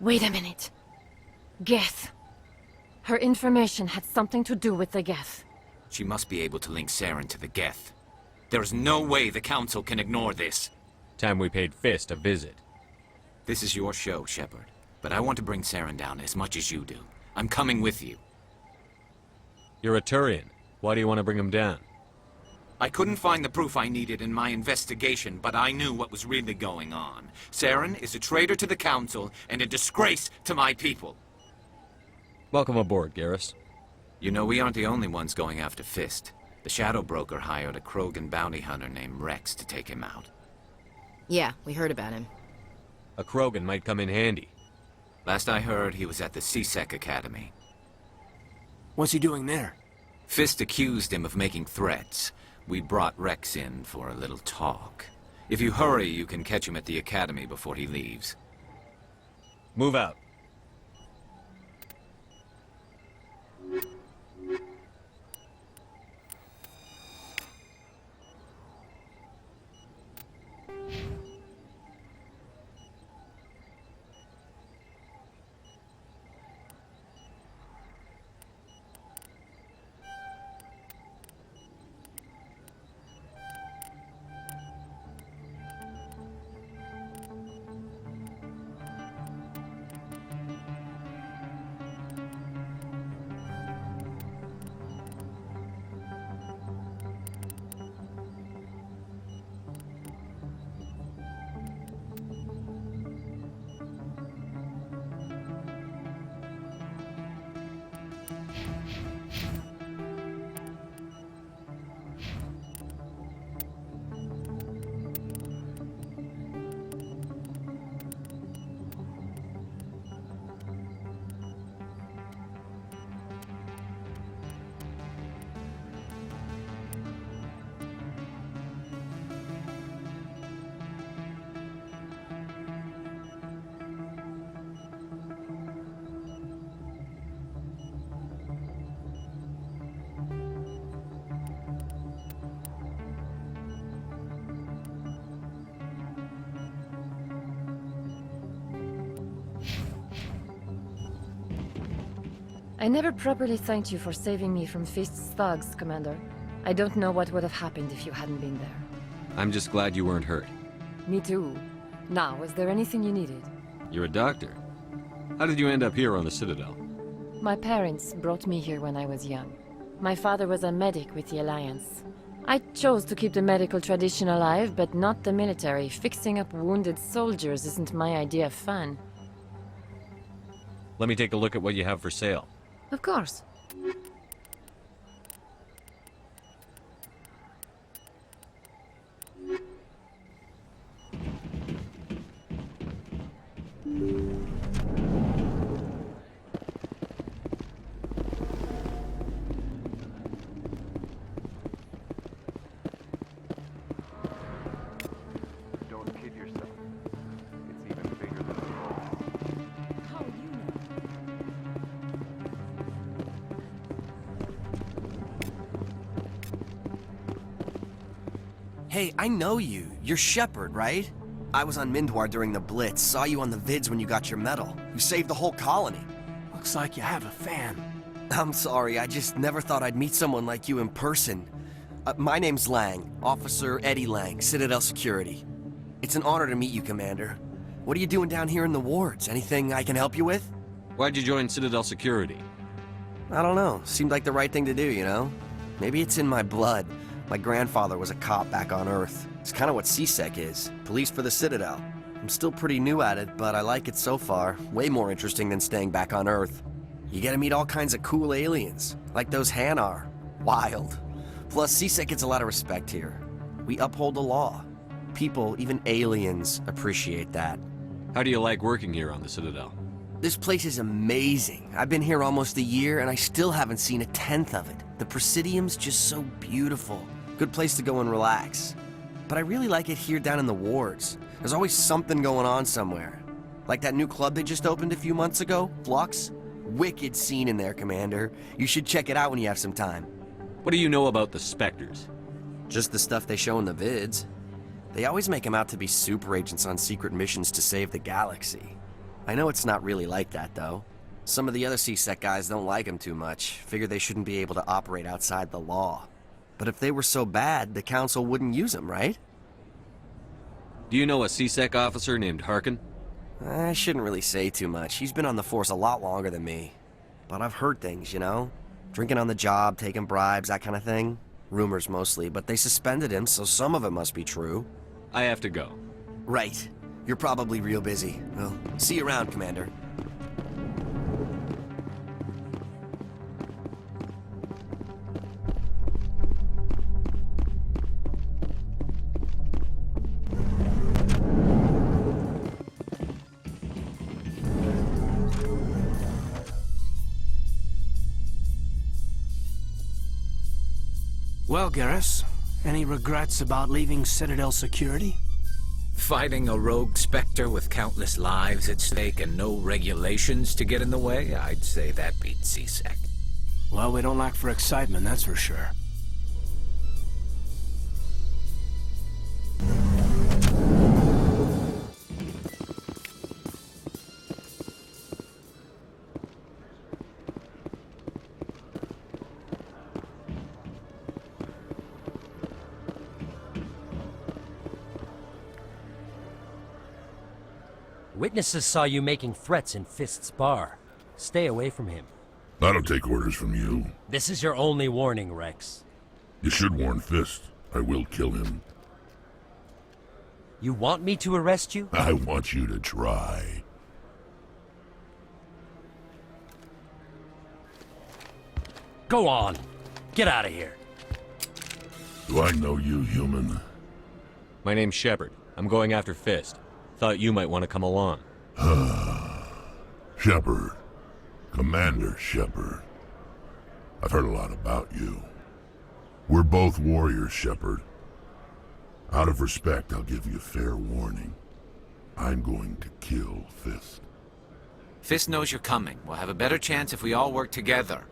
Wait a minute. Geth. Her information had something to do with the Geth. She must be able to link Saren to the Geth. There's no way the Council can ignore this. Time we paid Fist a visit. This is your show, Shepard. But I want to bring Saren down as much as you do. I'm coming with you. You're a Turian. Why do you want to bring him down? I couldn't find the proof I needed in my investigation, but I knew what was really going on. Saren is a traitor to the Council and a disgrace to my people. Welcome aboard, Garrus. You know, we aren't the only ones going after Fist. The Shadow Broker hired a Krogan bounty hunter named Rex to take him out. Yeah, we heard about him. A Krogan might come in handy. Last I heard, he was at the CSEC Academy. What's he doing there? Fist accused him of making threats. We brought Rex in for a little talk. If you hurry, you can catch him at the Academy before he leaves. Move out. I never properly thanked you for saving me from Fist's thugs, Commander. I don't know what would have happened if you hadn't been there. I'm just glad you weren't hurt. Me too. Now, is there anything you needed? You're a doctor. How did you end up here on the Citadel? My parents brought me here when I was young. My father was a medic with the Alliance. I chose to keep the medical tradition alive, but not the military. Fixing up wounded soldiers isn't my idea of fun. Let me take a look at what you have for sale. Of course. Don't kid yourself. It's even bigger than a ball. How you know? Hey, I know you. You're Shepard, right? I was on Mindwar during the Blitz, saw you on the vids when you got your medal. You saved the whole colony. Looks like you have a fan. I'm sorry, I just never thought I'd meet someone like you in person. My name's Lang, Officer Eddie Lang, Citadel Security. It's an honor to meet you, Commander. What are you doing down here in the wards? Anything I can help you with? Why'd you join Citadel Security? I don't know. Seemed like the right thing to do, you know? Maybe it's in my blood. My grandfather was a cop back on Earth. It's kind of what CSEC is. Police for the Citadel. I'm still pretty new at it, but I like it so far. Way more interesting than staying back on Earth. You get to meet all kinds of cool aliens, like those Hanar. Wild. Plus, CSEC gets a lot of respect here. We uphold the law. People, even aliens, appreciate that. How do you like working here on the Citadel? This place is amazing. I've been here almost a year, and I still haven't seen a tenth of it. The Presidium's just so beautiful. Good place to go and relax. But I really like it here down in the wards. There's always something going on somewhere. Like that new club they just opened a few months ago, Flux. Wicked scene in there, Commander. You should check it out when you have some time. What do you know about the Spectres? Just the stuff they show in the vids. They always make them out to be super agents on secret missions to save the galaxy. I know it's not really like that, though. Some of the other CSEC guys don't like them too much, figure they shouldn't be able to operate outside the law. But if they were so bad, the Council wouldn't use them, right? Do you know a CSEC officer named Harkin? I shouldn't really say too much. He's been on the force a lot longer than me. But I've heard things, you know? Drinking on the job, taking bribes, that kind of thing. Rumors mostly, but they suspended him, so some of it must be true. I have to go. Right. You're probably real busy. Well, see you around, Commander. Well, Garrus, any regrets about leaving Citadel Security? Fighting a rogue Spectre with countless lives at stake and no regulations to get in the way? I'd say that beats CSEC. Well, we don't lack for excitement, that's for sure. Witnesses saw you making threats in Fist's bar. Stay away from him. I don't take orders from you. This is your only warning, Rex. You should warn Fist. I will kill him. You want me to arrest you? I want you to try. Go on. Get out of here. Do I know you, human? My name's Shepard. I'm going after Fist. Thought you might want to come along. Shepard. Commander Shepard. I've heard a lot about you. We're both warriors, Shepard. Out of respect, I'll give you fair warning. I'm going to kill Fist. Fist knows you're coming. We'll have a better chance if we all work together.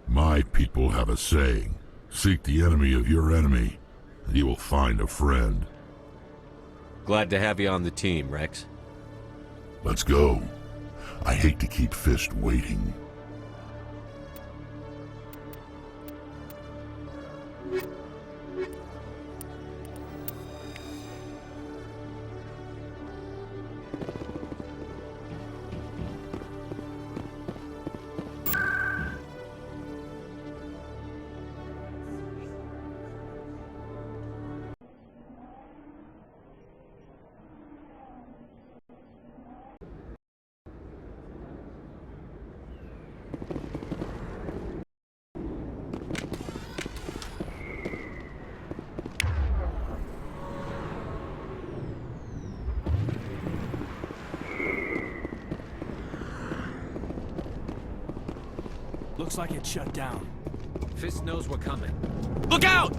My people have a saying. Seek the enemy of your enemy, and you will find a friend. Glad to have you on the team, Rex. Let's go. I hate to keep Fist waiting. Looks like it's shut down. Fist knows we're coming. Look out!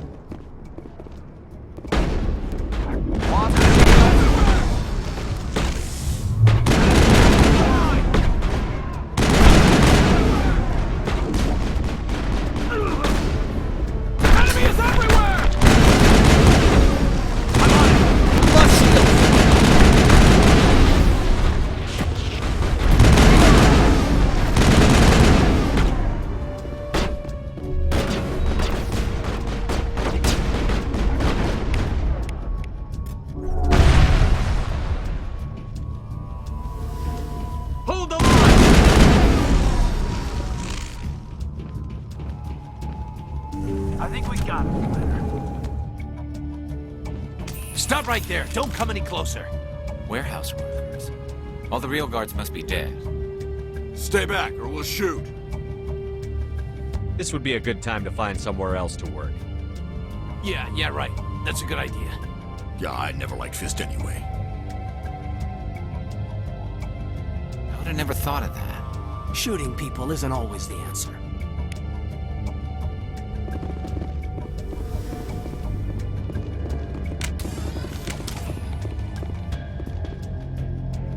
We got him, Commander. Stop right there. Don't come any closer. Warehouse workers. All the real guards must be dead. Stay back, or we'll shoot. This would be a good time to find somewhere else to work. Yeah, right. That's a good idea. Yeah, I never liked Fist anyway. I would have never thought of that. Shooting people isn't always the answer.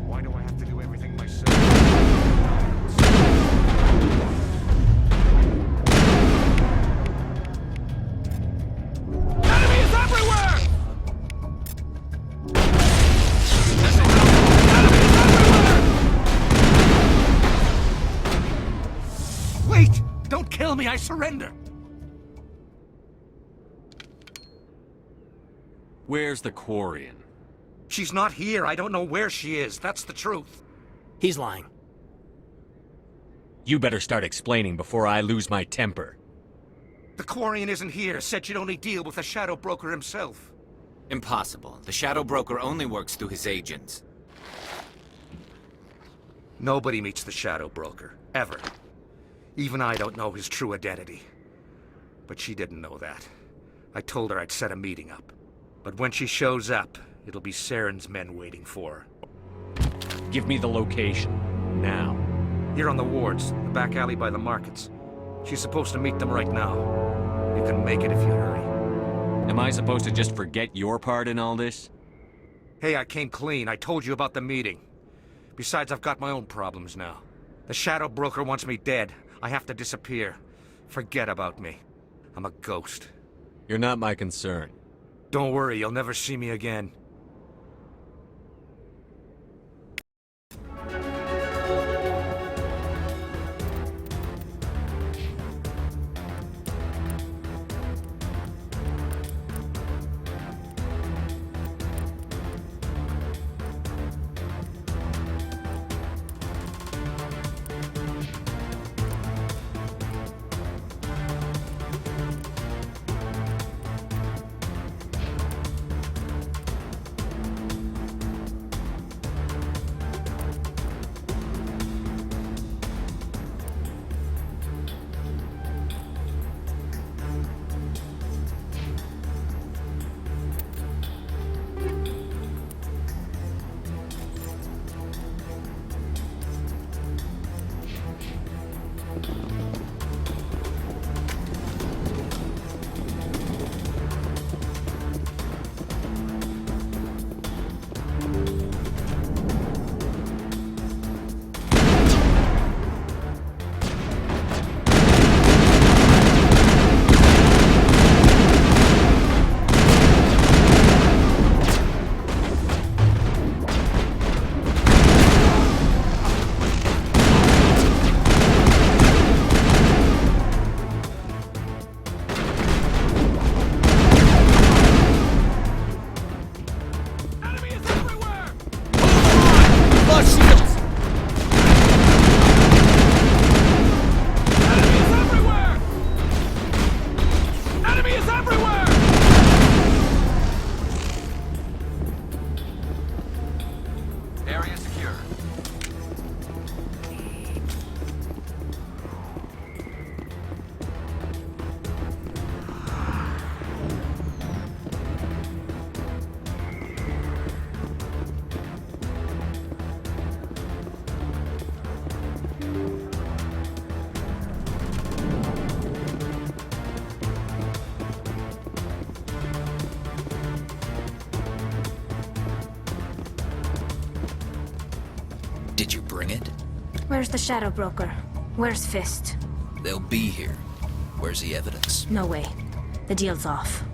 Why do I have to do everything myself? Enemies everywhere! Wait! Don't kill me, I surrender! Where's the Quarian? She's not here. I don't know where she is. That's the truth. He's lying. You better start explaining before I lose my temper. The Quarian isn't here. Said she'd only deal with the Shadow Broker himself. Impossible. The Shadow Broker only works through his agents. Nobody meets the Shadow Broker. Ever. Even I don't know his true identity. But she didn't know that. I told her I'd set a meeting up. But when she shows up, it'll be Saren's men waiting for her. Give me the location. Now. Here on the wards, the back alley by the markets. She's supposed to meet them right now. You can make it if you hurry. Am I supposed to just forget your part in all this? Hey, I came clean. I told you about the meeting. Besides, I've got my own problems now. The Shadow Broker wants me dead. I have to disappear. Forget about me. I'm a ghost. You're not my concern. Don't worry, you'll never see me again. Did you bring it? Where's the Shadow Broker? Where's Fist? They'll be here. Where's the evidence? No way. The deal's off.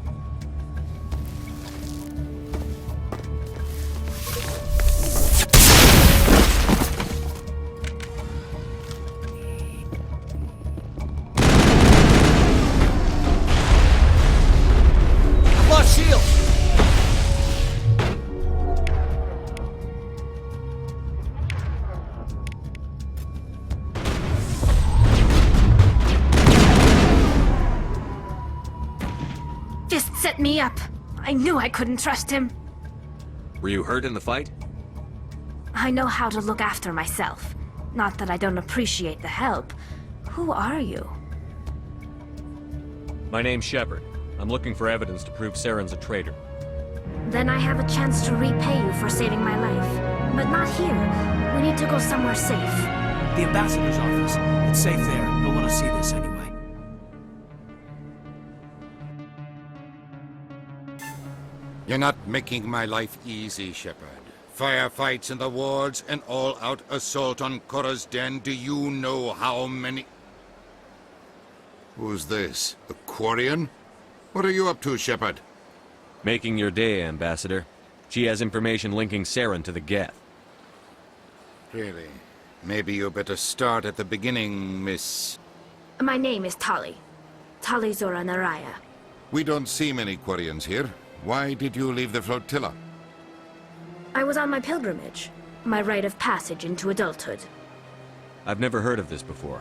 Lost shield! set me up. I knew I couldn't trust him. Were you hurt in the fight? I know how to look after myself. Not that I don't appreciate the help. Who are you? My name's Shepard. I'm looking for evidence to prove Saren's a traitor. Then I have a chance to repay you for saving my life. But not here. We need to go somewhere safe. The ambassador's office. It's safe there. You'll want to see this anyway. You're not making my life easy, Shepard. Firefights in the wards, an all-out assault on Korra's den. Do you know how many... Who's this? A Quarian? What are you up to, Shepard? Making your day, Ambassador. She has information linking Saren to the Geth. Really? Maybe you better start at the beginning, Miss... My name is Tali. Tali Zora Naraya. We don't see many Quarians here. Why did you leave the flotilla? I was on my pilgrimage. My rite of passage into adulthood. I've never heard of this before.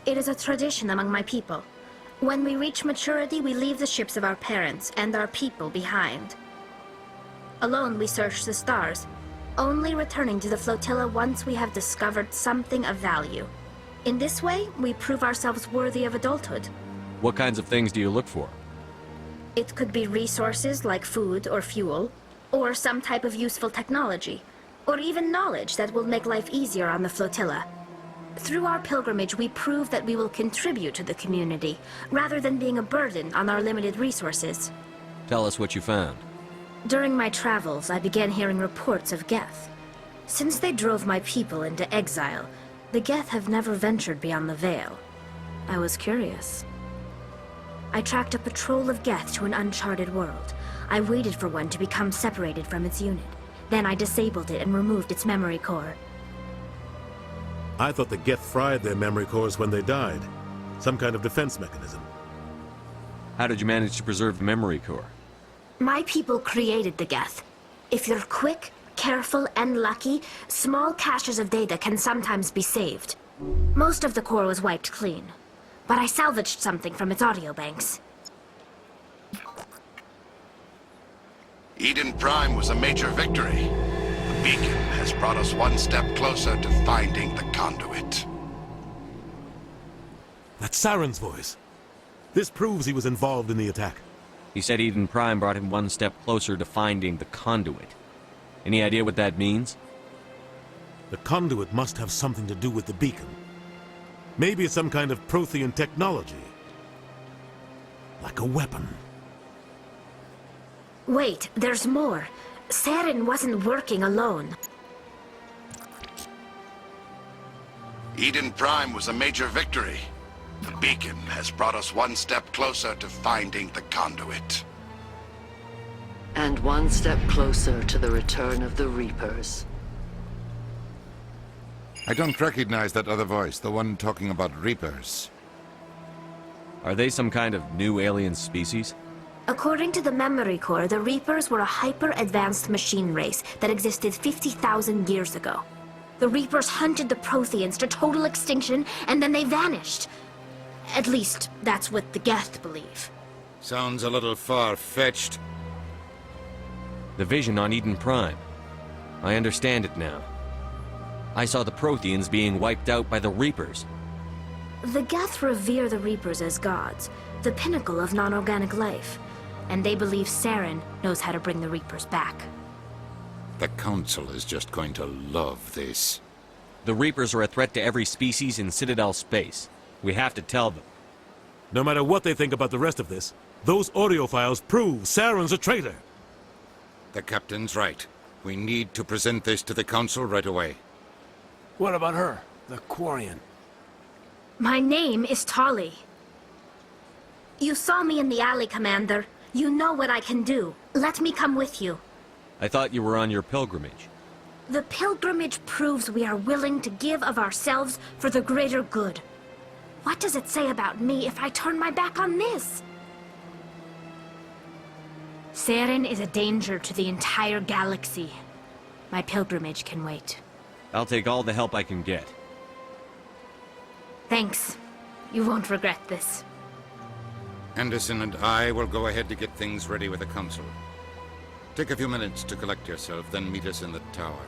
It is a tradition among my people. When we reach maturity, we leave the ships of our parents and our people behind. Alone, we search the stars, only returning to the flotilla once we have discovered something of value. In this way, we prove ourselves worthy of adulthood. What kinds of things do you look for? It could be resources like food or fuel, or some type of useful technology, or even knowledge that will make life easier on the flotilla. Through our pilgrimage, we prove that we will contribute to the community, rather than being a burden on our limited resources. Tell us what you found. During my travels, I began hearing reports of Geth. Since they drove my people into exile, the Geth have never ventured beyond the Veil. I was curious. I tracked a patrol of Geth to an uncharted world. I waited for one to become separated from its unit. Then I disabled it and removed its memory core. I thought the Geth fried their memory cores when they died. Some kind of defense mechanism. How did you manage to preserve the memory core? My people created the Geth. If you're quick, careful, and lucky, small caches of data can sometimes be saved. Most of the core was wiped clean, but I salvaged something from its audio banks. Eden Prime was a major victory. The beacon has brought us one step closer to finding the conduit. That's Saren's voice. This proves he was involved in the attack. He said Eden Prime brought him one step closer to finding the conduit. Any idea what that means? The conduit must have something to do with the beacon. Maybe it's some kind of Prothean technology. Like a weapon. Wait, there's more. Saren wasn't working alone. Eden Prime was a major victory. The beacon has brought us one step closer to finding the conduit. And one step closer to the return of the Reapers. I don't recognize that other voice, the one talking about Reapers. Are they some kind of new alien species? According to the memory core, the Reapers were a hyper-advanced machine race that existed 50,000 years ago. The Reapers hunted the Protheans to total extinction, and then they vanished. At least, that's what the Geth believe. Sounds a little far-fetched. The vision on Eden Prime. I understand it now. I saw the Protheans being wiped out by the Reapers. The Geth revere the Reapers as gods, the pinnacle of non-organic life. And they believe Saren knows how to bring the Reapers back. The Council is just going to love this. The Reapers are a threat to every species in Citadel space. We have to tell them. No matter what they think about the rest of this, those audio files prove Saren's a traitor. The Captain's right. We need to present this to the Council right away. What about her, the Quarian? My name is Tali. You saw me in the alley, Commander. You know what I can do. Let me come with you. I thought you were on your pilgrimage. The pilgrimage proves we are willing to give of ourselves for the greater good. What does it say about me if I turn my back on this? Saren is a danger to the entire galaxy. My pilgrimage can wait. I'll take all the help I can get. Thanks. You won't regret this. Anderson and I will go ahead to get things ready with the council. Take a few minutes to collect yourself, then meet us in the tower.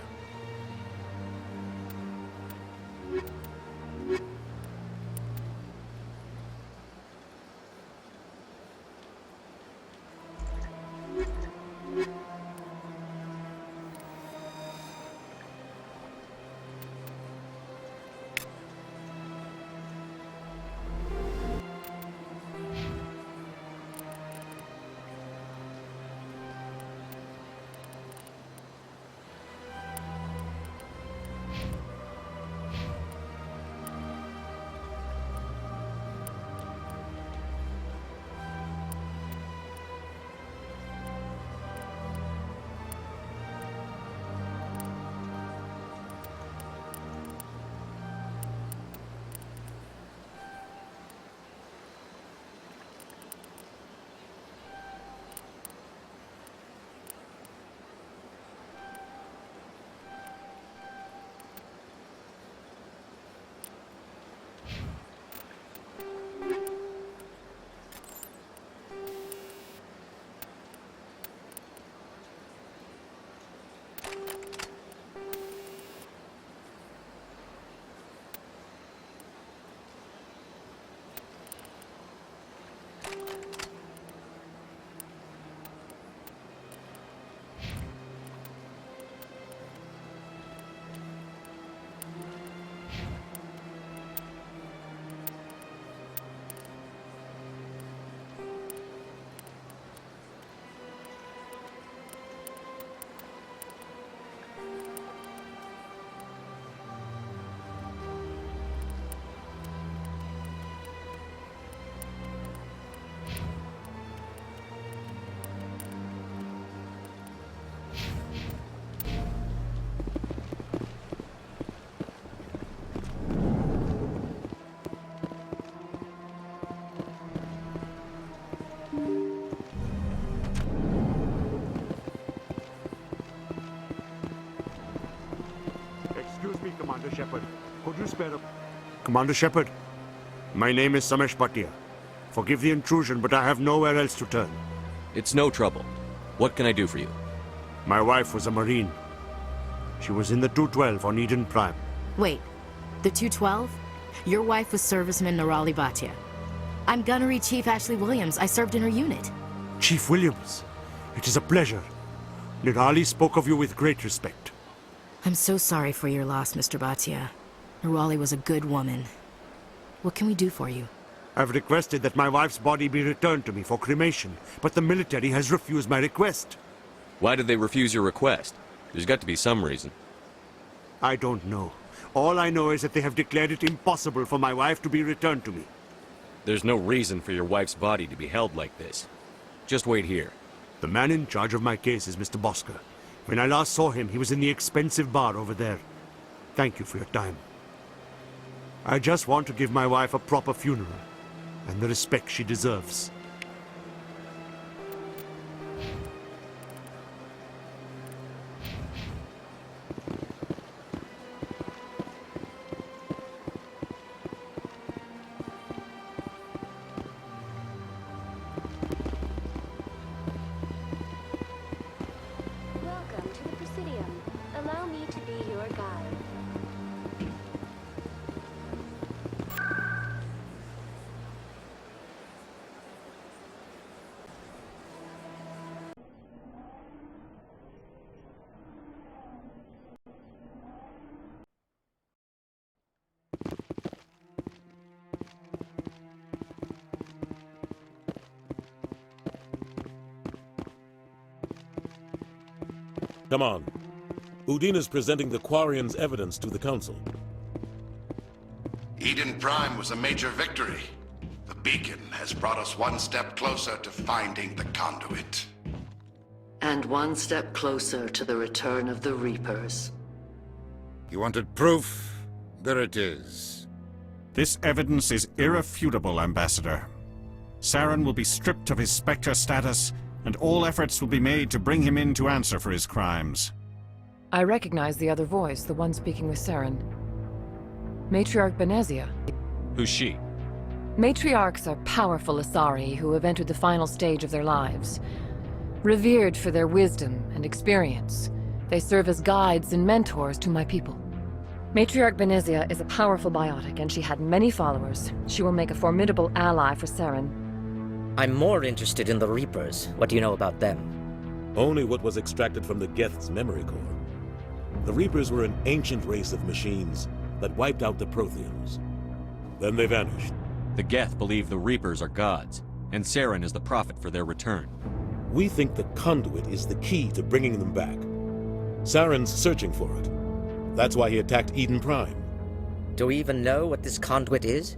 Excuse me, Commander Shepard. Could you spare a... Commander Shepard, my name is Samesh Bhatia. Forgive the intrusion, but I have nowhere else to turn. It's no trouble. What can I do for you? My wife was a Marine. She was in the 212 on Eden Prime. Wait, the 212? Your wife was serviceman Nirali Bhatia. I'm Gunnery Chief Ashley Williams. I served in her unit. Chief Williams, it is a pleasure. Nirali spoke of you with great respect. I'm so sorry for your loss, Mr. Bhatia. Nirali was a good woman. What can we do for you? I've requested that my wife's body be returned to me for cremation, but the military has refused my request. Why did they refuse your request? There's got to be some reason. I don't know. All I know is that they have declared it impossible for my wife to be returned to me. There's no reason for your wife's body to be held like this. Just wait here. The man in charge of my case is Mr. Bosker. When I last saw him, he was in the expensive bar over there. Thank you for your time. I just want to give my wife a proper funeral, and the respect she deserves. Welcome to the Presidium. Allow me to be your guide. Come on. Udine is presenting the Quarian's evidence to the Council. Eden Prime was a major victory. The beacon has brought us one step closer to finding the conduit. And one step closer to the return of the Reapers. You wanted proof? There it is. This evidence is irrefutable, Ambassador. Saren will be stripped of his Spectre status, and all efforts will be made to bring him in to answer for his crimes. I recognize the other voice, the one speaking with Saren. Matriarch Benezia. Who's she? Matriarchs are powerful Asari who have entered the final stage of their lives. Revered for their wisdom and experience, they serve as guides and mentors to my people. Matriarch Benezia is a powerful biotic, and she had many followers. She will make a formidable ally for Saren. I'm more interested in the Reapers. What do you know about them? Only what was extracted from the Geth's memory core. The Reapers were an ancient race of machines that wiped out the Protheans. Then they vanished. The Geth believe the Reapers are gods, and Saren is the prophet for their return. We think the conduit is the key to bringing them back. Saren's searching for it. That's why he attacked Eden Prime. Do we even know what this conduit is?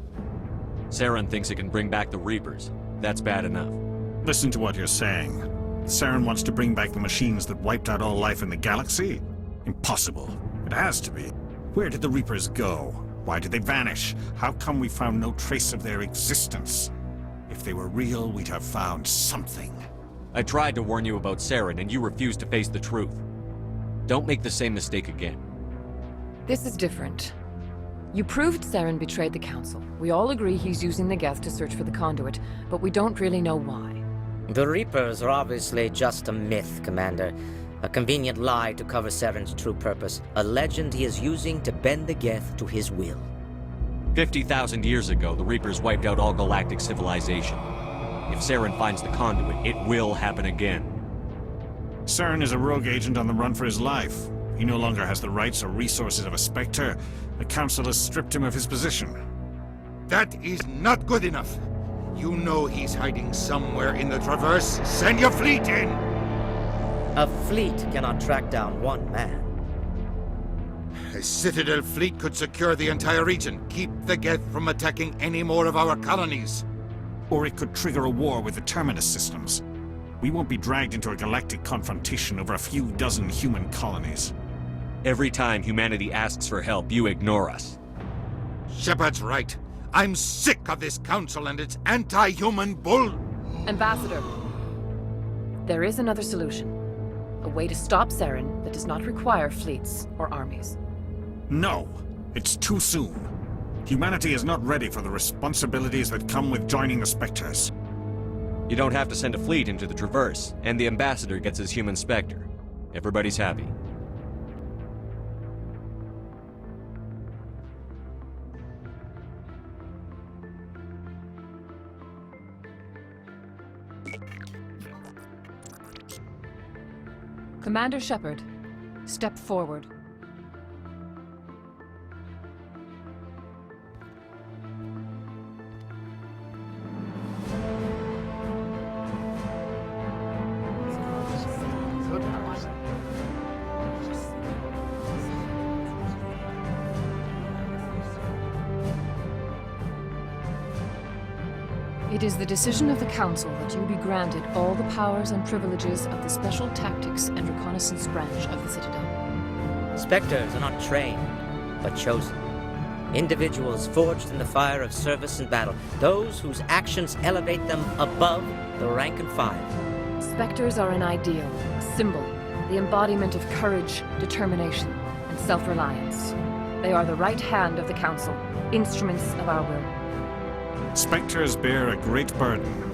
Saren thinks it can bring back the Reapers. That's bad enough. Listen to what you're saying. Saren wants to bring back the machines that wiped out all life in the galaxy? Impossible. It has to be. Where did the Reapers go? Why did they vanish? How come we found no trace of their existence? If they were real, we'd have found something. I tried to warn you about Saren, and you refused to face the truth. Don't make the same mistake again. This is different. You proved Saren betrayed the Council. We all agree he's using the Geth to search for the conduit, but we don't really know why. The Reapers are obviously just a myth, Commander. A convenient lie to cover Saren's true purpose. A legend he is using to bend the Geth to his will. 50,000 years ago, the Reapers wiped out all galactic civilization. If Saren finds the conduit, it will happen again. Saren is a rogue agent on the run for his life. He no longer has the rights or resources of a Spectre. The Council has stripped him of his position. That is not good enough. You know he's hiding somewhere in the Traverse. Send your fleet in! A fleet cannot track down one man. A Citadel fleet could secure the entire region, keep the Geth from attacking any more of our colonies. Or it could trigger a war with the Terminus systems. We won't be dragged into a galactic confrontation over a few dozen human colonies. Every time humanity asks for help, you ignore us. Shepard's right. I'm sick of this council and its anti-human bull... Ambassador, there is another solution. A way to stop Saren that does not require fleets or armies. No, it's too soon. Humanity is not ready for the responsibilities that come with joining the Spectres. You don't have to send a fleet into the Traverse, and the Ambassador gets his human Spectre. Everybody's happy. Commander Shepard, step forward. It is the decision of the Council that you be granted all the powers and privileges of the Special Tactics and Reconnaissance branch of the Citadel. Spectres are not trained, but chosen. Individuals forged in the fire of service and battle. Those whose actions elevate them above the rank and file. Spectres are an ideal, a symbol, the embodiment of courage, determination, and self-reliance. They are the right hand of the Council, instruments of our will. Spectres bear a great burden.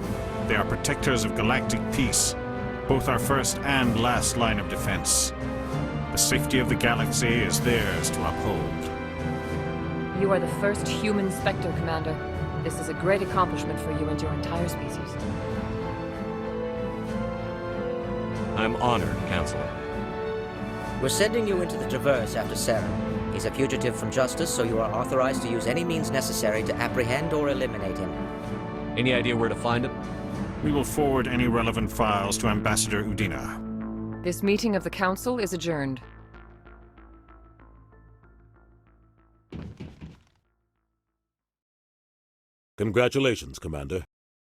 They are protectors of galactic peace, both our first and last line of defense. The safety of the galaxy is theirs to uphold. You are the first human Spectre, Commander. This is a great accomplishment for you and your entire species. I'm honored, Counselor. We're sending you into the Traverse after Saren. He's a fugitive from justice, so you are authorized to use any means necessary to apprehend or eliminate him. Any idea where to find him? We will forward any relevant files to Ambassador Udina. This meeting of the Council is adjourned. Congratulations, Commander.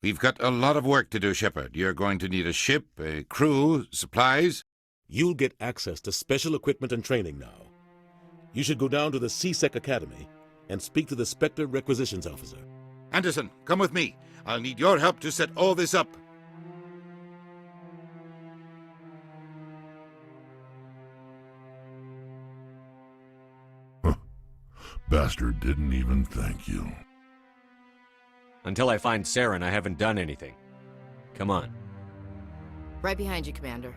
We've got a lot of work to do, Shepard. You're going to need a ship, a crew, supplies. You'll get access to special equipment and training now. You should go down to the CSEC Academy and speak to the Spectre Requisitions Officer. Anderson, come with me. I'll need your help to set all this up. Bastard didn't even thank you. Until I find Saren, I haven't done anything. Come on. Right behind you, Commander.